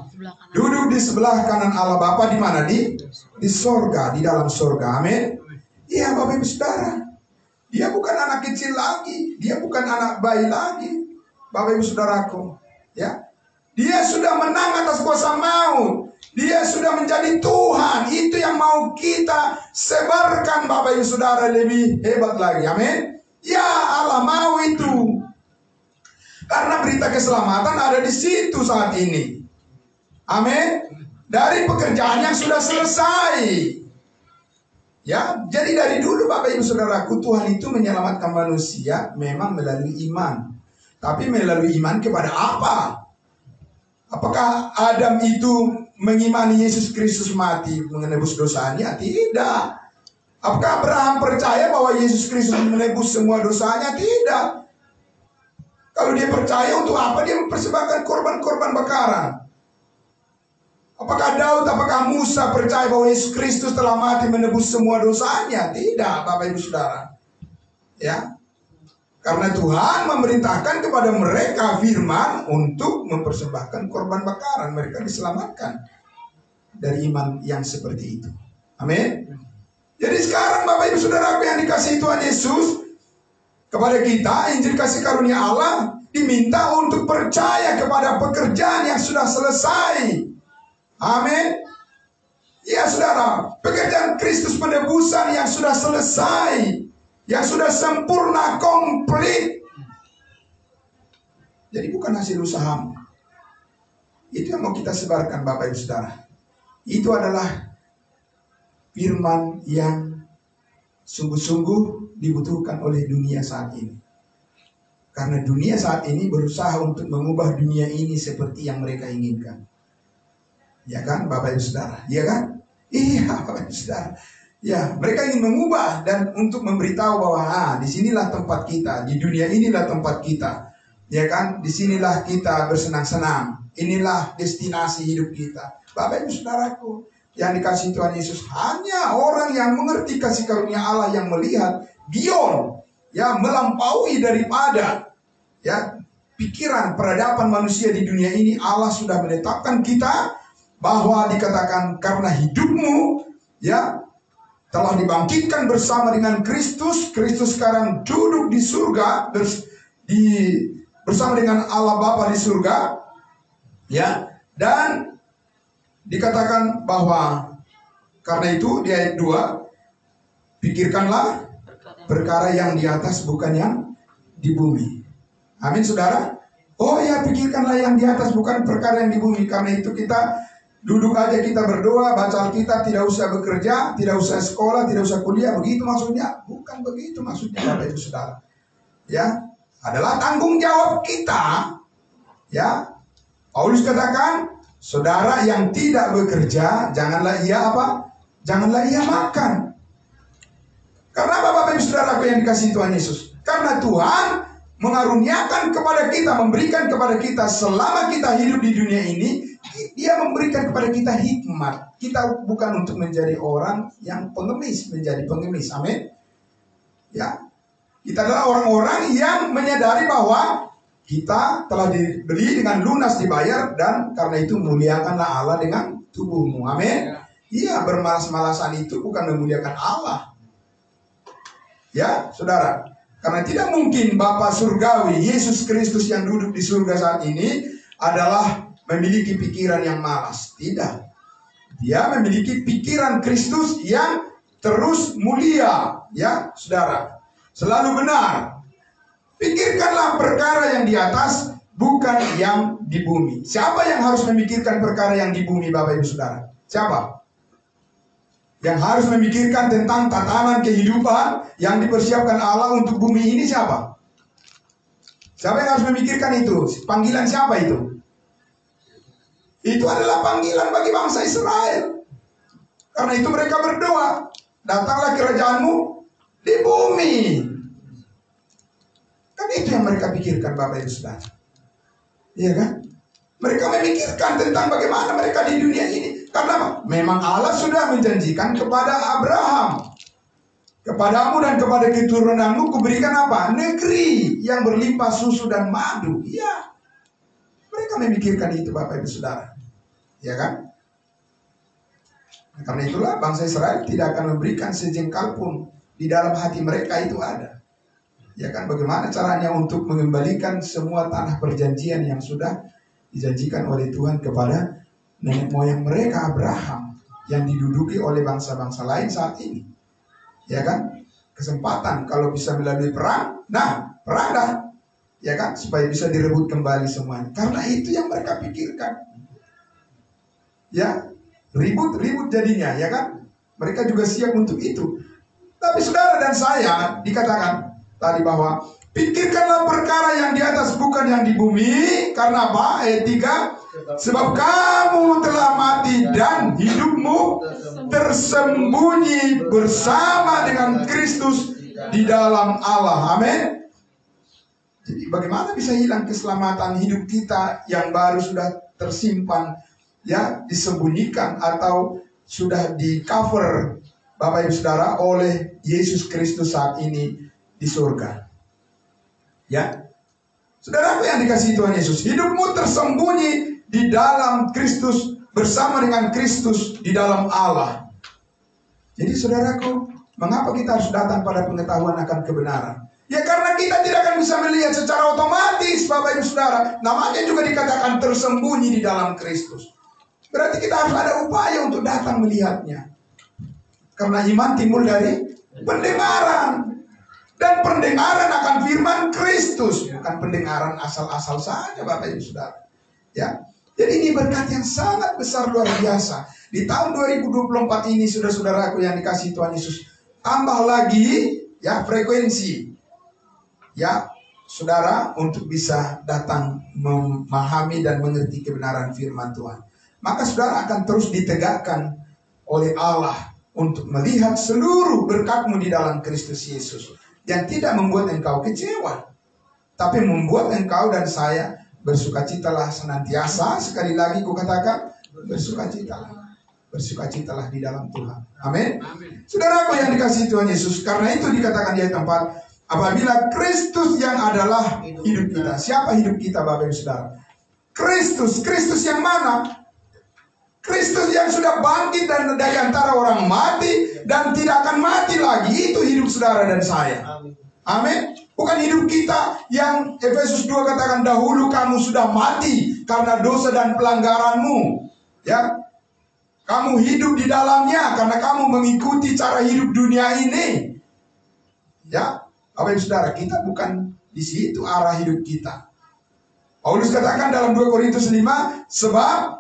Duduk di sebelah kanan Allah Bapa. Di mana? Di sorga, di dalam sorga. Amin. Iya Bapak Ibu Saudara. Dia bukan anak kecil lagi. Dia bukan anak bayi lagi. Bapak Ibu Saudaraku. Ya. Dia sudah menang atas kuasa maut. Dia sudah menjadi Tuhan. Itu yang mau kita sebarkan Bapak Ibu Saudara lebih hebat lagi. Amin. Ya Allah mau itu. Karena berita keselamatan ada di situ saat ini. Amin. Dari pekerjaan yang sudah selesai. Ya, jadi dari dulu Bapak Ibu Saudaraku, Tuhan itu menyelamatkan manusia memang melalui iman. Tapi melalui iman kepada apa? Apakah Adam itu mengimani Yesus Kristus mati menebus dosanya? Tidak. Apakah Abraham percaya bahwa Yesus Kristus menebus semua dosanya? Tidak. Kalau dia percaya, untuk apa dia mempersembahkan korban-korban bakaran? Apakah Daud, apakah Musa percaya bahwa Yesus Kristus telah mati menebus semua dosanya? Tidak, Bapak Ibu Saudara. Ya. Karena Tuhan memerintahkan kepada mereka firman untuk mempersembahkan korban bakaran. Mereka diselamatkan dari iman yang seperti itu. Amin. Jadi sekarang Bapak Ibu Saudara yang dikasihi Tuhan Yesus, kepada kita Injil kasih karunia Allah diminta untuk percaya kepada pekerjaan yang sudah selesai. Amin. Ya saudara, pekerjaan Kristus penebusan yang sudah selesai, yang sudah sempurna, komplit. Jadi bukan hasil usahamu. Itu yang mau kita sebarkan Bapak Ibu Saudara. Itu adalah firman yang sungguh-sungguh dibutuhkan oleh dunia saat ini. Karena dunia saat ini berusaha untuk mengubah dunia ini seperti yang mereka inginkan. Ya kan Bapak Ibu Saudara? Ya kan? Iya Bapak Ibu Saudara. Ya, mereka ingin mengubah dan untuk memberitahu bahwa disinilah tempat kita, di dunia inilah tempat kita. Ya kan? Disinilah kita bersenang-senang. Inilah destinasi hidup kita. Bapak Ibu Saudaraku, yang dikasih Tuhan Yesus, hanya orang yang mengerti kasih karunia Allah yang melihat beyond, ya, melampaui daripada ya pikiran peradaban manusia di dunia ini. Allah sudah menetapkan kita bahwa dikatakan karena hidupmu ya telah dibangkitkan bersama dengan Kristus. Kristus sekarang duduk di surga bersama dengan Allah Bapa di surga, ya. Dan dikatakan bahwa karena itu di ayat 2, pikirkanlah perkara yang di atas bukan yang di bumi. Amin saudara. Oh ya, pikirkanlah yang di atas bukan perkara yang di bumi. Karena itu kita duduk aja, kita berdoa, baca Alkitab, tidak usah bekerja, tidak usah sekolah, tidak usah kuliah. Begitu maksudnya? Bukan begitu maksudnya Bapak Ibu Saudara. Ya, adalah tanggung jawab kita. Ya, Paulus katakan, saudara yang tidak bekerja, janganlah ia apa? Janganlah ia makan. Karena apa Bapak Ibu Saudara yang dikasihi Tuhan Yesus? Karena Tuhan mengaruniakan kepada kita, memberikan kepada kita selama kita hidup di dunia ini, Dia memberikan kepada kita hikmat. Kita bukan untuk menjadi orang yang pengemis, menjadi pengemis. Amin. Ya, kita adalah orang-orang yang menyadari bahwa kita telah dibeli dengan lunas, dibayar, dan karena itu muliakanlah Allah dengan tubuhmu. Amin. Iya, bermalas-malasan itu bukan memuliakan Allah. Ya, saudara. Karena tidak mungkin Bapa Surgawi, Yesus Kristus yang duduk di surga saat ini adalah memiliki pikiran yang malas. Tidak. Dia memiliki pikiran Kristus yang terus mulia. Ya, saudara. Selalu benar. Pikirkanlah perkara yang di atas, bukan yang di bumi. Siapa yang harus memikirkan perkara yang di bumi, Bapak Ibu Saudara? Siapa? Yang harus memikirkan tentang tatanan kehidupan yang dipersiapkan Allah untuk bumi ini siapa? Siapa yang harus memikirkan itu? Panggilan siapa itu? Itu adalah panggilan bagi bangsa Israel. Karena itu mereka berdoa, datanglah kerajaanmu di bumi. Kan itu yang mereka pikirkan Bapak Ibu Saudara. Iya kan? Mereka memikirkan tentang bagaimana mereka di dunia ini. Karena apa? Memang Allah sudah menjanjikan kepada Abraham, kepadamu dan kepada keturunanmu kuberikan apa? Negeri yang berlimpah susu dan madu. Iya. Mereka memikirkan itu Bapak Ibu Saudara. Ya kan? Nah, karena itulah bangsa Israel tidak akan memberikan sejengkal pun. Di dalam hati mereka itu ada. Ya kan? Bagaimana caranya untuk mengembalikan semua tanah perjanjian yang sudah dijanjikan oleh Tuhan kepada nenek moyang mereka Abraham yang diduduki oleh bangsa-bangsa lain saat ini. Ya kan? Kesempatan kalau bisa melalui perang, nah perang dah. Ya kan? Supaya bisa direbut kembali semuanya. Karena itu yang mereka pikirkan. Ya, ribut jadinya, ya kan? Mereka juga siap untuk itu. Tapi saudara dan saya dikatakan tadi bahwa pikirkanlah perkara yang di atas bukan yang di bumi. Karena apa? Ayat 3, sebab kamu telah mati dan hidupmu tersembunyi bersama dengan Kristus di dalam Allah. Amin. Jadi bagaimana bisa hilang keselamatan hidup kita yang baru sudah tersimpan, ya, disembunyikan atau sudah di cover Bapak Ibu Saudara oleh Yesus Kristus saat ini di surga. Ya, saudaraku yang dikasihi Tuhan Yesus, hidupmu tersembunyi di dalam Kristus bersama dengan Kristus di dalam Allah. Jadi saudaraku, mengapa kita harus datang pada pengetahuan akan kebenaran? Ya karena kita tidak akan bisa melihat secara otomatis Bapak Ibu Saudara. Namanya juga dikatakan tersembunyi di dalam Kristus. Berarti kita harus ada upaya untuk datang melihatnya. Karena iman timbul dari pendengaran. Dan pendengaran akan firman Kristus. Bukan pendengaran asal-asal saja Bapak Ibu Saudara. Ya. Jadi ini berkat yang sangat besar, luar biasa. Di tahun 2024 ini, saudara-saudaraku yang dikasihi Tuhan Yesus, tambah lagi ya frekuensi. Ya, saudara, untuk bisa datang memahami dan mengerti kebenaran firman Tuhan. Maka saudara akan terus ditegakkan oleh Allah untuk melihat seluruh berkatmu di dalam Kristus Yesus, yang tidak membuat engkau kecewa, tapi membuat engkau dan saya bersukacitalah senantiasa. Sekali lagi kukatakan, bersukacitalah. Bersukacitalah di dalam Tuhan. Amin. Saudaraku yang dikasihi Tuhan Yesus, karena itu dikatakan di ayat 4, apabila Kristus yang adalah hidup kita. Siapa hidup kita Bapak Ibu Saudara? Kristus. Kristus yang mana? Kristus yang sudah bangkit dari antara orang mati dan tidak akan mati lagi. Itu hidup saudara dan saya. Amin. Bukan hidup kita yang Efesus 2 katakan, dahulu kamu sudah mati karena dosa dan pelanggaranmu. Ya, kamu hidup di dalamnya karena kamu mengikuti cara hidup dunia ini. Ya, Bapak Ibu Saudara, kita bukan di situ arah hidup kita. Paulus katakan dalam 2 Korintus 5, sebab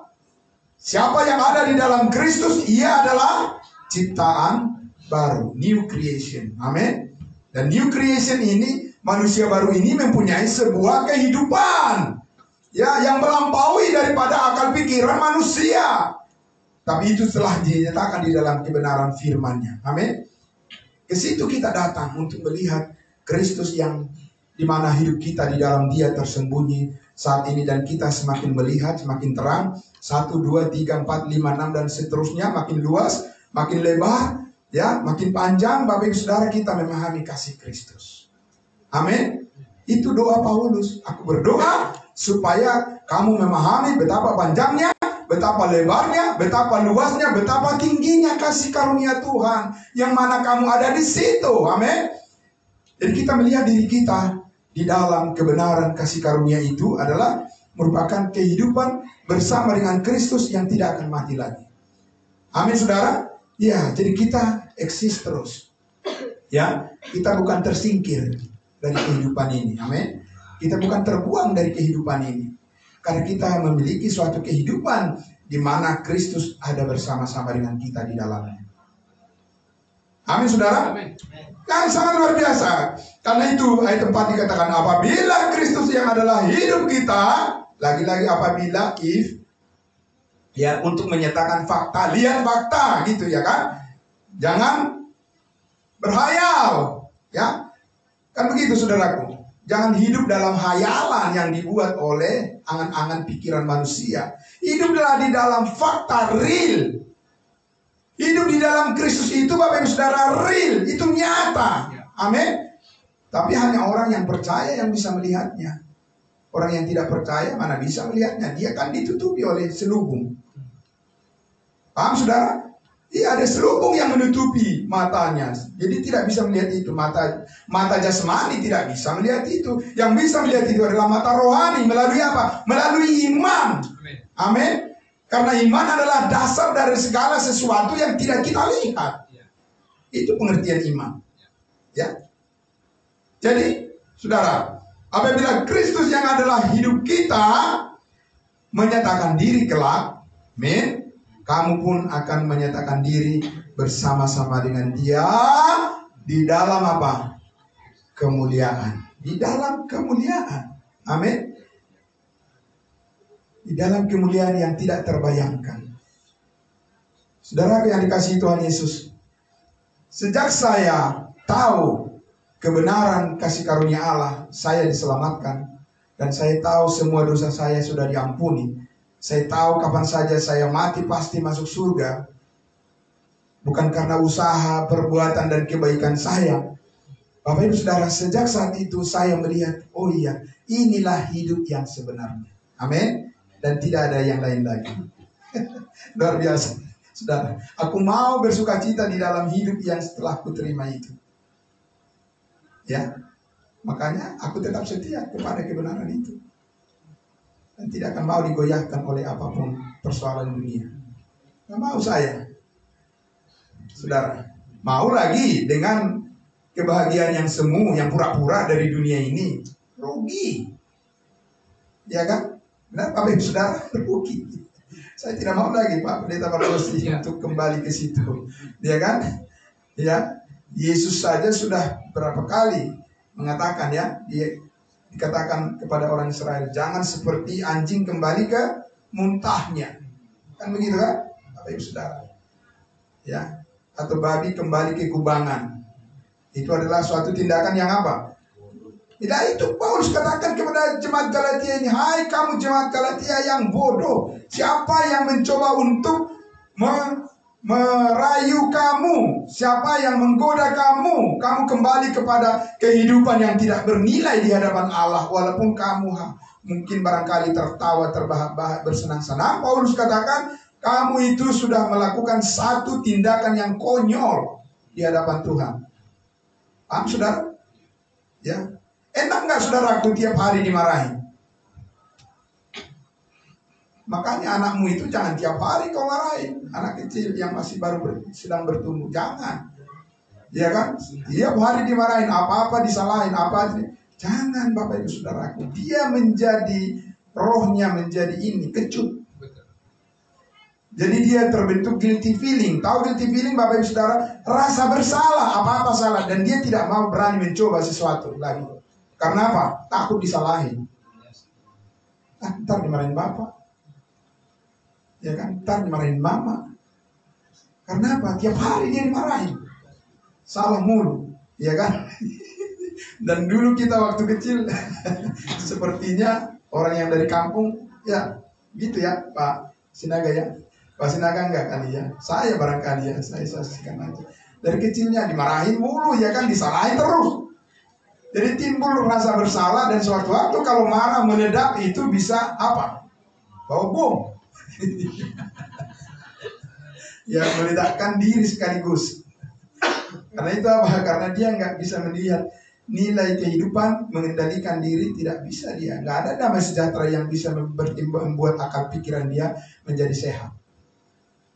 siapa yang ada di dalam Kristus, ia adalah ciptaan baru, new creation. Amin. Dan new creation ini, manusia baru ini mempunyai sebuah kehidupan ya, yang melampaui daripada akal pikiran manusia. Tapi itu telah dinyatakan di dalam kebenaran firman-Nya. Amin. Ke situ kita datang untuk melihat Kristus yang dimana hidup kita di dalam Dia tersembunyi saat ini, dan kita semakin melihat semakin terang. 1, 2, 3, 4, 5, 6 dan seterusnya, makin luas, makin lebar, ya, makin panjang. Bapak Ibu Saudara, kita memahami kasih Kristus. Amin. Itu doa Paulus. Aku berdoa supaya kamu memahami betapa panjangnya, betapa lebarnya, betapa luasnya, betapa tingginya kasih karunia Tuhan, yang mana kamu ada di situ. Amin. Jadi kita melihat diri kita di dalam kebenaran kasih karunia itu adalah merupakan kehidupan bersama dengan Kristus yang tidak akan mati lagi. Amin saudara. Ya, jadi kita eksis terus. Ya, kita bukan tersingkir dari kehidupan ini. Amin. Kita bukan terbuang dari kehidupan ini. Karena kita memiliki suatu kehidupan di mana Kristus ada bersama-sama dengan kita di dalamnya. Amin saudara. Amin. Yang sangat luar biasa. Karena itu ayat 4 dikatakan, apabila Kristus yang adalah hidup kita, lagi-lagi apabila, if, ya, untuk menyatakan fakta, lihat fakta gitu ya kan. Jangan berhayal, ya. Kan begitu saudaraku. Jangan hidup dalam hayalan yang dibuat oleh angan-angan pikiran manusia. Hiduplah di dalam fakta real. Hidup di dalam Kristus itu Bapak Ibu Saudara real, itu nyata. Amin. Tapi hanya orang yang percaya yang bisa melihatnya. Orang yang tidak percaya mana bisa melihatnya. Dia kan ditutupi oleh selubung. Paham saudara? Iya, ada selubung yang menutupi matanya. Jadi tidak bisa melihat itu. Mata jasmani tidak bisa melihat itu. Yang bisa melihat itu adalah mata rohani. Melalui apa? Melalui iman. Amin. Karena iman adalah dasar dari segala sesuatu yang tidak kita lihat. Itu pengertian iman. Ya. Jadi, saudara, apabila Kristus yang adalah hidup kita menyatakan diri kelak, amin, kamu pun akan menyatakan diri bersama-sama dengan Dia di dalam apa? Kemuliaan. Di dalam kemuliaan. Amin. Di dalam kemuliaan yang tidak terbayangkan. Saudara yang dikasihi Tuhan Yesus, sejak saya tahu kebenaran kasih karunia Allah, saya diselamatkan. Dan saya tahu semua dosa saya sudah diampuni. Saya tahu kapan saja saya mati pasti masuk surga. Bukan karena usaha, perbuatan, dan kebaikan saya. Bapak Ibu Saudara, sejak saat itu saya melihat, oh iya, inilah hidup yang sebenarnya. Amin. Dan tidak ada yang lain lagi. Luar biasa. Saudara, aku mau bersukacita di dalam hidup yang setelah ku terima itu. Ya, makanya aku tetap setia kepada kebenaran itu. dan tidak akan mau digoyahkan oleh apapun persoalan dunia. Nggak mau saya, saudara. Mau lagi dengan kebahagiaan yang semu, yang pura-pura dari dunia ini, rugi. Ya kan? Benar Bapak Ibu Saudara, rugi. Saya tidak mau lagi Pak Pendeta Bartosi untuk kembali ke situ. Ya kan? Ya, Yesus saja sudah berapa kali mengatakan, ya, dia dikatakan kepada orang Israel, jangan seperti anjing kembali ke muntahnya. Kan begitu kan? Bapak Ibu Saudara. Ya, atau babi kembali ke kubangan. Itu adalah suatu tindakan yang apa? Tidak, itu Paulus katakan kepada jemaat Galatia ini, hai kamu jemaat Galatia yang bodoh, siapa yang mencoba untuk merayu kamu, siapa yang menggoda kamu kembali kepada kehidupan yang tidak bernilai di hadapan Allah, walaupun kamu mungkin barangkali tertawa, terbahak-bahak, bersenang-senang. Paulus katakan, kamu itu sudah melakukan satu tindakan yang konyol di hadapan Tuhan. Paham saudara? Ya. Enak nggak saudaraku tiap hari dimarahin? Makanya anakmu itu jangan tiap hari kau marahin. Anak kecil yang masih sedang bertumbuh, jangan. Ya kan? Tiap hari dimarahin, apa-apa disalahin, apa. Jangan Bapak Ibu Saudaraku. Dia menjadi, rohnya menjadi ini, kecut. Jadi dia terbentuk guilty feeling. Tahu guilty feeling Bapak Ibu Saudara? Rasa bersalah, apa-apa salah. Dan dia tidak mau berani mencoba sesuatu lagi. Karena apa? Takut disalahin. Ntar dimarahin bapak. Ya kan? Ntar dimarahin mama. Karena apa? Tiap hari dia dimarahin. Salah mulu. Ya kan? Dan dulu kita waktu kecil sepertinya orang yang dari kampung, ya gitu ya Pak Sinaga ya. Pak Sinaga enggak kali ya. Saya barangkali ya. Saya saksikan aja. Dari kecilnya dimarahin mulu ya kan. Disalahin terus. Jadi timbul rasa bersalah, dan suatu waktu kalau marah meledak itu bisa apa? Bawa bom. Ya, meledakkan diri sekaligus. Karena itu apa? Karena dia nggak bisa melihat nilai kehidupan, mengendalikan diri, tidak bisa dia. Nggak ada damai sejahtera yang bisa membuat akal pikiran dia menjadi sehat.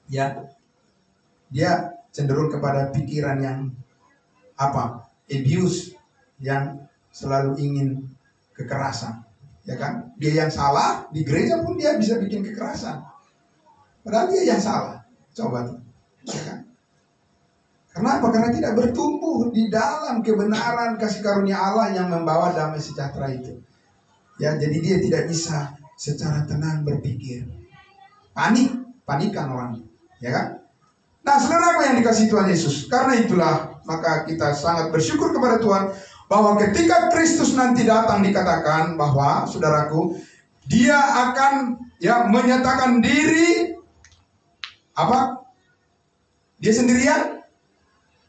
Ya, dia cenderung kepada pikiran yang apa? Abuse, yang selalu ingin kekerasan, ya kan? Dia yang salah di gereja pun dia bisa bikin kekerasan, padahal dia yang salah. Coba tuh, ya kan? Kenapa? Karena tidak bertumbuh di dalam kebenaran kasih karunia Allah yang membawa damai sejahtera itu. Ya, jadi dia tidak bisa secara tenang berpikir, panikan orang, ya kan? Nah, saudaraku yang dikasihi Tuhan Yesus, karena itulah maka kita sangat bersyukur kepada Tuhan bahwa ketika Kristus nanti datang dikatakan bahwa saudaraku, dia akan ya menyatakan diri apa? Dia sendirian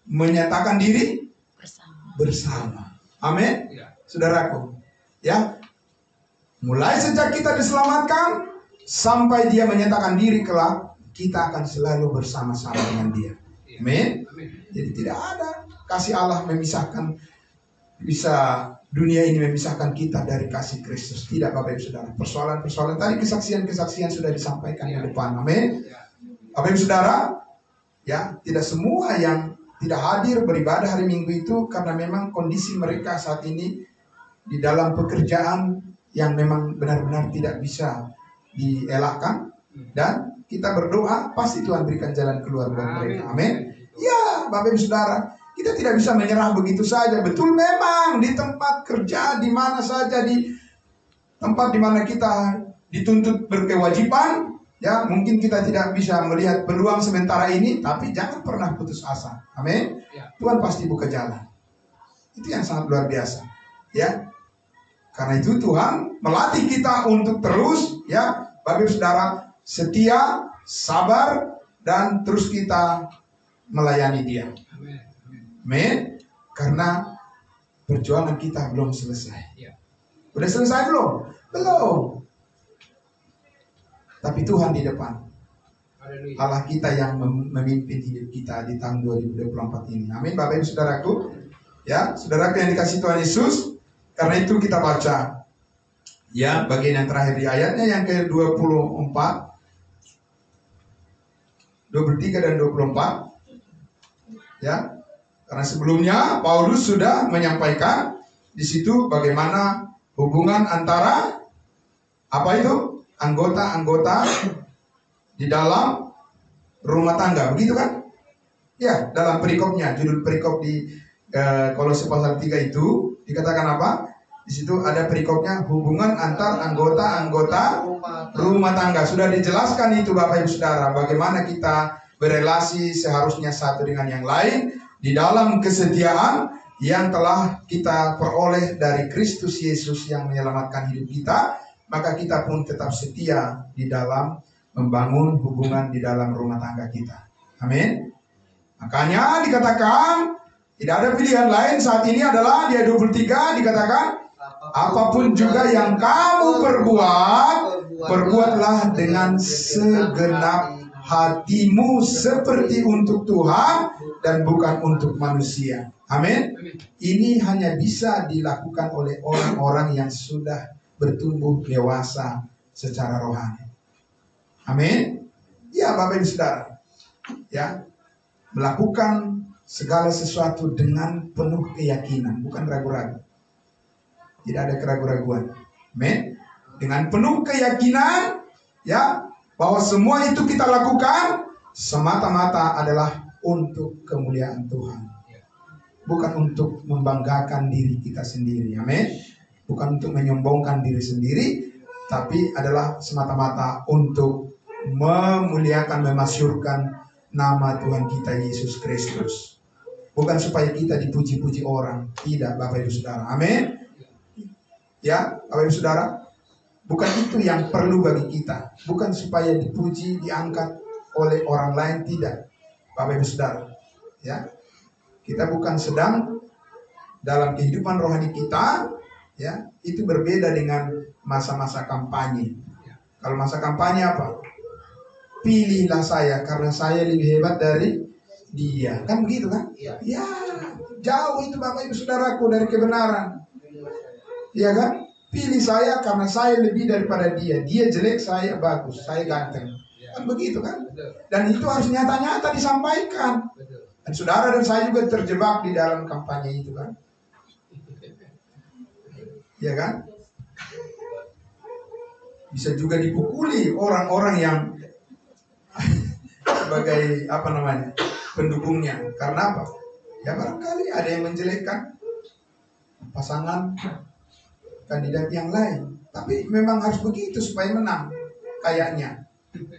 menyatakan diri bersama. Amin. Saudaraku, ya. Mulai sejak kita diselamatkan sampai dia menyatakan diri kelak, kita akan selalu bersama-sama dengan dia. Amin. Jadi tidak ada kasih Allah memisahkan, bisa dunia ini memisahkan kita dari kasih Kristus. Tidak Bapak Ibu Saudara. Persoalan-persoalan tadi, kesaksian-kesaksian sudah disampaikan di depan. Amin. Bapak Ibu Saudara, ya, tidak semua yang tidak hadir beribadah hari Minggu itu karena memang kondisi mereka saat ini di dalam pekerjaan yang memang benar-benar tidak bisa dielakkan, dan kita berdoa pasti Tuhan berikan jalan keluar buat mereka. Amin. Ya, Bapak Ibu Saudara, kita tidak bisa menyerah begitu saja. Betul, memang di tempat kerja, di mana saja, di tempat di mana kita dituntut berkewajiban, ya, mungkin kita tidak bisa melihat peluang sementara ini, tapi jangan pernah putus asa. Amin. Tuhan pasti buka jalan. Itu yang sangat luar biasa. Ya. Karena itu Tuhan melatih kita untuk terus, ya, Bapak Ibu Saudara, setia, sabar, dan terus kita melayani Dia. Amin. Karena perjuangan kita belum selesai. Udah selesai belum? Belum. Tapi Tuhan di depan. Allah kita yang memimpin hidup kita di tahun 2024 ini. Amin. Bapak Ibu Saudaraku, ya, saudaraku yang dikasihi Tuhan Yesus, karena itu kita baca Ya, bagian yang terakhir di ayatnya yang ke-24, 23 dan 24. Ya. Karena sebelumnya Paulus sudah menyampaikan di situ bagaimana hubungan antara apa itu? Anggota-anggota di dalam rumah tangga, begitu kan? Ya, dalam perikopnya, judul perikop di Kolose pasal 3 itu dikatakan apa? Di situ ada perikopnya, hubungan antar anggota-anggota rumah tangga. Sudah dijelaskan itu Bapak Ibu Saudara, bagaimana kita berelasi seharusnya satu dengan yang lain di dalam kesetiaan yang telah kita peroleh dari Kristus Yesus yang menyelamatkan hidup kita. Maka kita pun tetap setia di dalam membangun hubungan di dalam rumah tangga kita. Amin. Makanya dikatakan tidak ada pilihan lain saat ini adalah di ayat 23 dikatakan, apapun juga yang kamu perbuat, perbuatlah dengan segenap hatimu seperti untuk Tuhan dan bukan untuk manusia. Amin. Ini hanya bisa dilakukan oleh orang-orang yang sudah bertumbuh dewasa secara rohani. Amin. Ya Bapak Ibu Saudara, ya, melakukan segala sesuatu dengan penuh keyakinan, bukan ragu-ragu. Tidak ada keraguan-raguan. Amin. Dengan penuh keyakinan, ya, bahwa semua itu kita lakukan semata-mata adalah untuk kemuliaan Tuhan. Bukan untuk membanggakan diri kita sendiri. Amin. Bukan untuk menyombongkan diri sendiri, tapi adalah semata-mata untuk memuliakan, memasyurkan nama Tuhan kita Yesus Kristus. Bukan supaya kita dipuji-puji orang. Tidak, Bapak Ibu Saudara. Amin. Ya, Bapak Ibu Saudara, bukan itu yang perlu bagi kita. Bukan supaya dipuji, diangkat oleh orang lain, tidak, Bapak Ibu Saudara. Ya, kita bukan sedang dalam kehidupan rohani kita, ya, itu berbeda dengan masa-masa kampanye. Kalau masa kampanye apa? Pilihlah saya karena saya lebih hebat dari dia. Kan begitu kan? Ya, jauh itu Bapak Ibu Saudaraku dari kebenaran. Iya kan? Pilih saya karena saya lebih daripada dia. Dia jelek, saya bagus, saya ganteng. Kan begitu kan? Dan itu harus nyata-nyata disampaikan. Dan saudara dan saya juga terjebak di dalam kampanye itu kan? Iya kan? Bisa juga dipukuli orang-orang yang sebagai apa namanya, pendukungnya. Karena apa? Ya barangkali ada yang menjelekkan pasangan kandidat yang lain. Tapi memang harus begitu supaya menang. Kayaknya.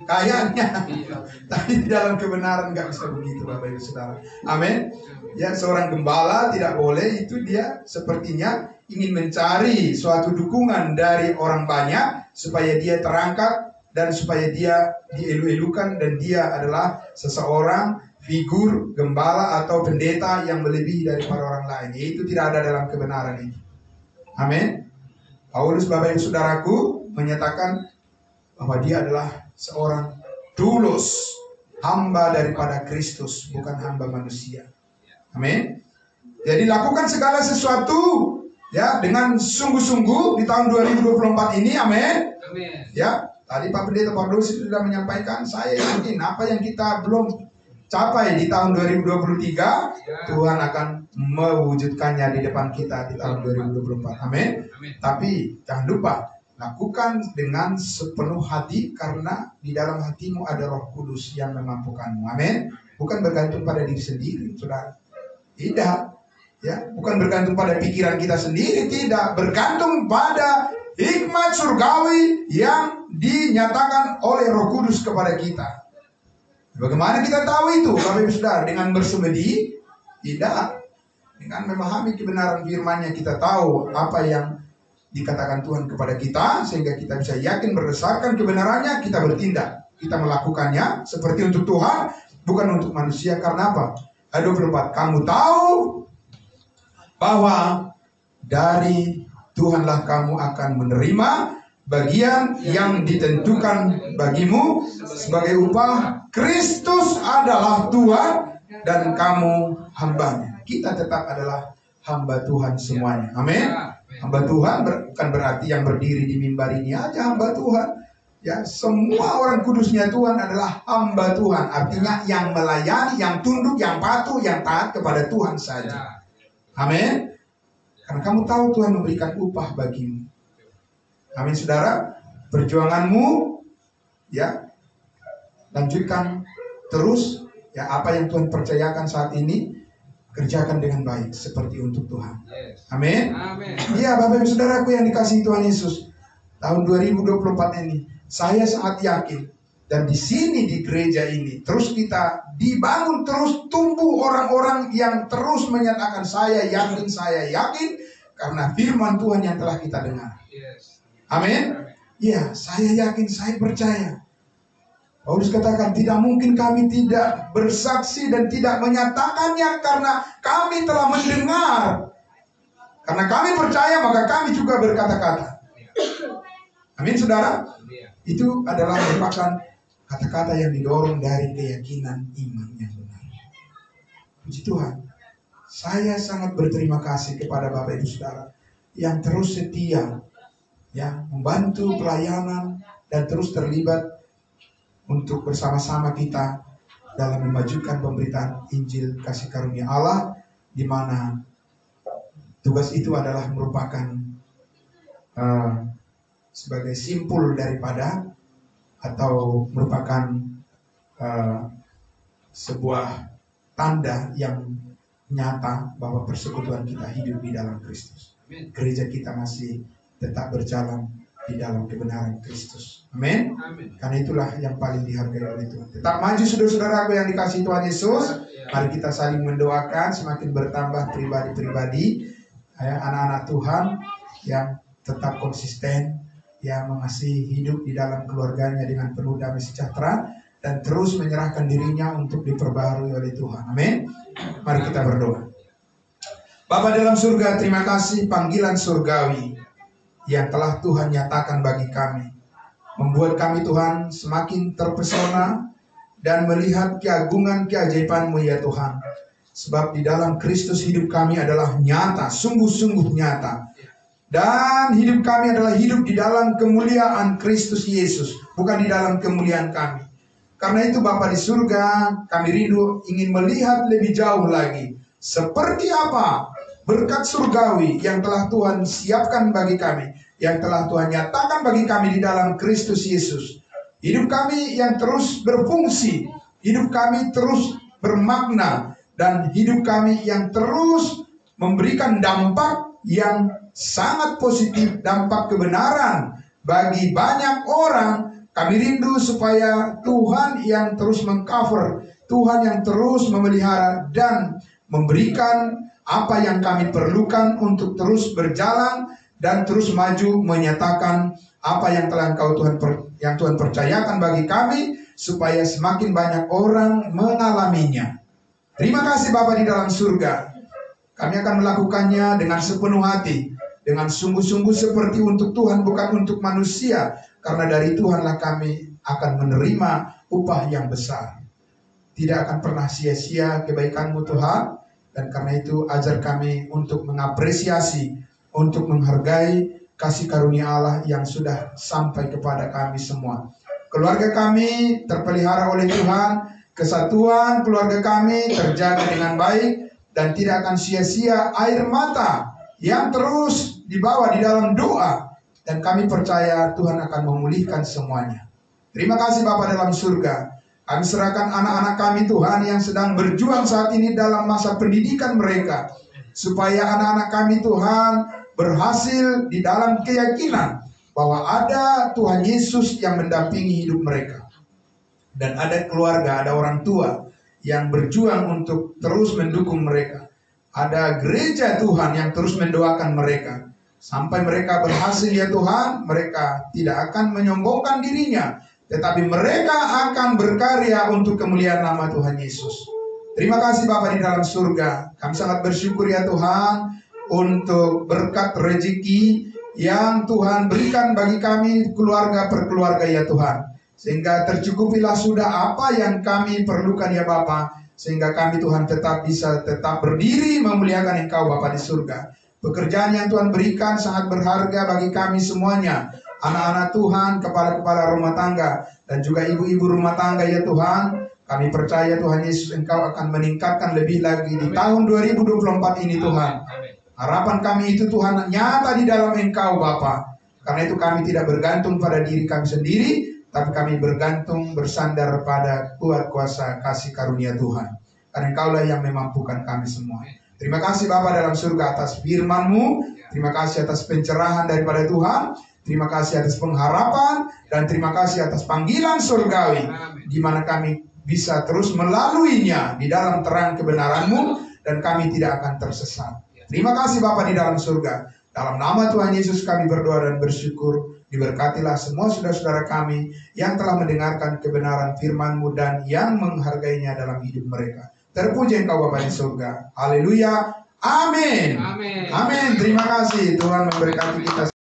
Tapi di dalam kebenaran nggak bisa begitu Bapak Ibu Saudara. Amin. Ya, seorang gembala tidak boleh, itu dia sepertinya ingin mencari suatu dukungan dari orang banyak supaya dia terangkat dan supaya dia dielu-elukan dan dia adalah seseorang figur gembala atau pendeta yang melebihi daripada orang lain. Itu tidak ada dalam kebenaran ini. Amin. Paulus Bapak Ibu Saudaraku menyatakan bahwa dia adalah seorang doulos, hamba daripada Kristus, bukan hamba manusia. Amin. Jadi lakukan segala sesuatu ya dengan sungguh-sungguh di tahun 2024 ini. Amin. Ya, tadi Pak Pendeta Paulus sudah menyampaikan, saya yakin apa yang kita belum capai di tahun 2023, Tuhan akan mewujudkannya di depan kita di tahun 2024. Amin. Tapi jangan lupa, lakukan dengan sepenuh hati karena di dalam hatimu ada Roh Kudus yang memampukanmu. Amin. Bukan bergantung pada diri sendiri, saudara. Tidak. Ya, bukan bergantung pada pikiran kita sendiri, tidak. Bergantung pada hikmat surgawi yang dinyatakan oleh Roh Kudus kepada kita. Bagaimana kita tahu itu, Bapak Ibu Saudara? Dengan bersemedi? Tidak. Dengan memahami kebenaran firman-Nya kita tahu apa yang dikatakan Tuhan kepada kita, sehingga kita bisa yakin berdasarkan kebenarannya kita bertindak. Kita melakukannya seperti untuk Tuhan, bukan untuk manusia. Karena apa? Ayat 24, kamu tahu bahwa dari Tuhanlah kamu akan menerima bagian yang ditentukan bagimu sebagai upah. Kristus adalah Tuhan dan kamu hambanya. Kita tetap adalah hamba Tuhan semuanya. Amin. Hamba Tuhan bukan berarti yang berdiri di mimbar ini aja hamba Tuhan. Ya, semua orang kudusnya Tuhan adalah hamba Tuhan. Artinya yang melayani, yang tunduk, yang patuh, yang taat kepada Tuhan saja. Amin. Karena kamu tahu Tuhan memberikan upah bagimu. Amin, saudara. Perjuanganmu, ya, lanjutkan terus. Ya, apa yang Tuhan percayakan saat ini, kerjakan dengan baik seperti untuk Tuhan. Amin. Iya, Bapak Ibu Saudaraku yang dikasihi Tuhan Yesus. Tahun 2024 ini, saya sangat yakin, dan di sini di gereja ini terus kita dibangun, terus tumbuh orang-orang yang terus menyatakan saya yakin karena firman Tuhan yang telah kita dengar. Amin. Ya, saya yakin, saya percaya. Paulus katakan tidak mungkin kami tidak bersaksi dan tidak menyatakannya karena kami telah mendengar. Karena kami percaya maka kami juga berkata-kata. Amin, saudara. Itu adalah merupakan kata-kata yang didorong dari keyakinan iman yang benar. Puji Tuhan. Saya sangat berterima kasih kepada Bapak Ibu Saudara yang terus setia, ya, membantu pelayanan dan terus terlibat untuk bersama-sama kita dalam memajukan pemberitaan Injil kasih karunia Allah, di mana tugas itu adalah merupakan sebagai simpul daripada atau merupakan sebuah tanda yang nyata bahwa persekutuan kita hidup di dalam Kristus. Gereja kita masih tetap berjalan di dalam kebenaran Kristus. Amin. Karena itulah yang paling dihargai oleh Tuhan. Tetap maju saudara-saudaraku yang dikasihi Tuhan Yesus. Mari kita saling mendoakan semakin bertambah pribadi-pribadi, anak-anak Tuhan yang tetap konsisten, yang mengasihi hidup di dalam keluarganya dengan penuh damai sejahtera dan terus menyerahkan dirinya untuk diperbaharui oleh Tuhan. Amin. Mari kita berdoa. Bapa dalam surga, terima kasih panggilan surgawi yang telah Tuhan nyatakan bagi kami, membuat kami Tuhan semakin terpesona dan melihat keagungan keajaiban-Mu ya Tuhan. Sebab di dalam Kristus hidup kami adalah nyata, sungguh-sungguh nyata. Dan hidup kami adalah hidup di dalam kemuliaan Kristus Yesus, bukan di dalam kemuliaan kami. Karena itu Bapa di surga, kami rindu ingin melihat lebih jauh lagi seperti apa berkat surgawi yang telah Tuhan siapkan bagi kami, yang telah Tuhan nyatakan bagi kami di dalam Kristus Yesus. Hidup kami yang terus berfungsi, hidup kami terus bermakna, dan hidup kami yang terus memberikan dampak yang sangat positif, dampak kebenaran bagi banyak orang. Kami rindu supaya Tuhan yang terus mengcover, Tuhan yang terus memelihara dan memberikan apa yang kami perlukan untuk terus berjalan dan terus maju menyatakan apa yang telah Tuhan percayakan bagi kami, supaya semakin banyak orang mengalaminya. Terima kasih Bapa di dalam surga. Kami akan melakukannya dengan sepenuh hati, dengan sungguh-sungguh seperti untuk Tuhan, bukan untuk manusia. Karena dari Tuhanlah kami akan menerima upah yang besar. Tidak akan pernah sia-sia kebaikan-Mu Tuhan. Dan karena itu ajar kami untuk mengapresiasi, untuk menghargai kasih karunia Allah yang sudah sampai kepada kami semua. Keluarga kami terpelihara oleh Tuhan. Kesatuan keluarga kami terjaga dengan baik. Dan tidak akan sia-sia air mata yang terus dibawa di dalam doa. Dan kami percaya Tuhan akan memulihkan semuanya. Terima kasih Bapa dalam surga. Kami serahkan anak-anak kami Tuhan yang sedang berjuang saat ini dalam masa pendidikan mereka. Supaya anak-anak kami Tuhan berhasil di dalam keyakinan bahwa ada Tuhan Yesus yang mendampingi hidup mereka. Dan ada keluarga, ada orang tua yang berjuang untuk terus mendukung mereka. Ada gereja Tuhan yang terus mendoakan mereka. Sampai mereka berhasil ya Tuhan, mereka tidak akan menyombongkan dirinya, tetapi mereka akan berkarya untuk kemuliaan nama Tuhan Yesus. Terima kasih Bapa di dalam surga. Kami sangat bersyukur ya Tuhan untuk berkat rezeki yang Tuhan berikan bagi kami keluarga per keluarga ya Tuhan. Sehingga tercukupilah sudah apa yang kami perlukan ya Bapa. Sehingga kami Tuhan tetap bisa tetap berdiri memuliakan Engkau Bapa di surga. Pekerjaan yang Tuhan berikan sangat berharga bagi kami semuanya. Anak-anak Tuhan, kepala-kepala rumah tangga, dan juga ibu-ibu rumah tangga ya Tuhan. Kami percaya Tuhan Yesus Engkau akan meningkatkan lebih lagi di tahun 2024 ini Tuhan. Harapan kami itu Tuhan nyata di dalam Engkau Bapa. Karena itu kami tidak bergantung pada diri kami sendiri, tapi kami bergantung bersandar pada kuat kuasa kasih karunia Tuhan. Karena Engkaulah yang memampukan kami semua. Terima kasih Bapa dalam surga atas firman-Mu. Terima kasih atas pencerahan daripada Tuhan. Terima kasih atas pengharapan. Dan terima kasih atas panggilan surgawi. Di mana kami bisa terus melaluinya di dalam terang kebenaran-Mu. Dan kami tidak akan tersesat. Terima kasih Bapa di dalam surga. Dalam nama Tuhan Yesus kami berdoa dan bersyukur. Diberkatilah semua saudara-saudara kami yang telah mendengarkan kebenaran firman-Mu dan yang menghargainya dalam hidup mereka. Terpuji Engkau Bapa di surga. Haleluya. Amin. Amin. Terima kasih. Tuhan memberkati kita.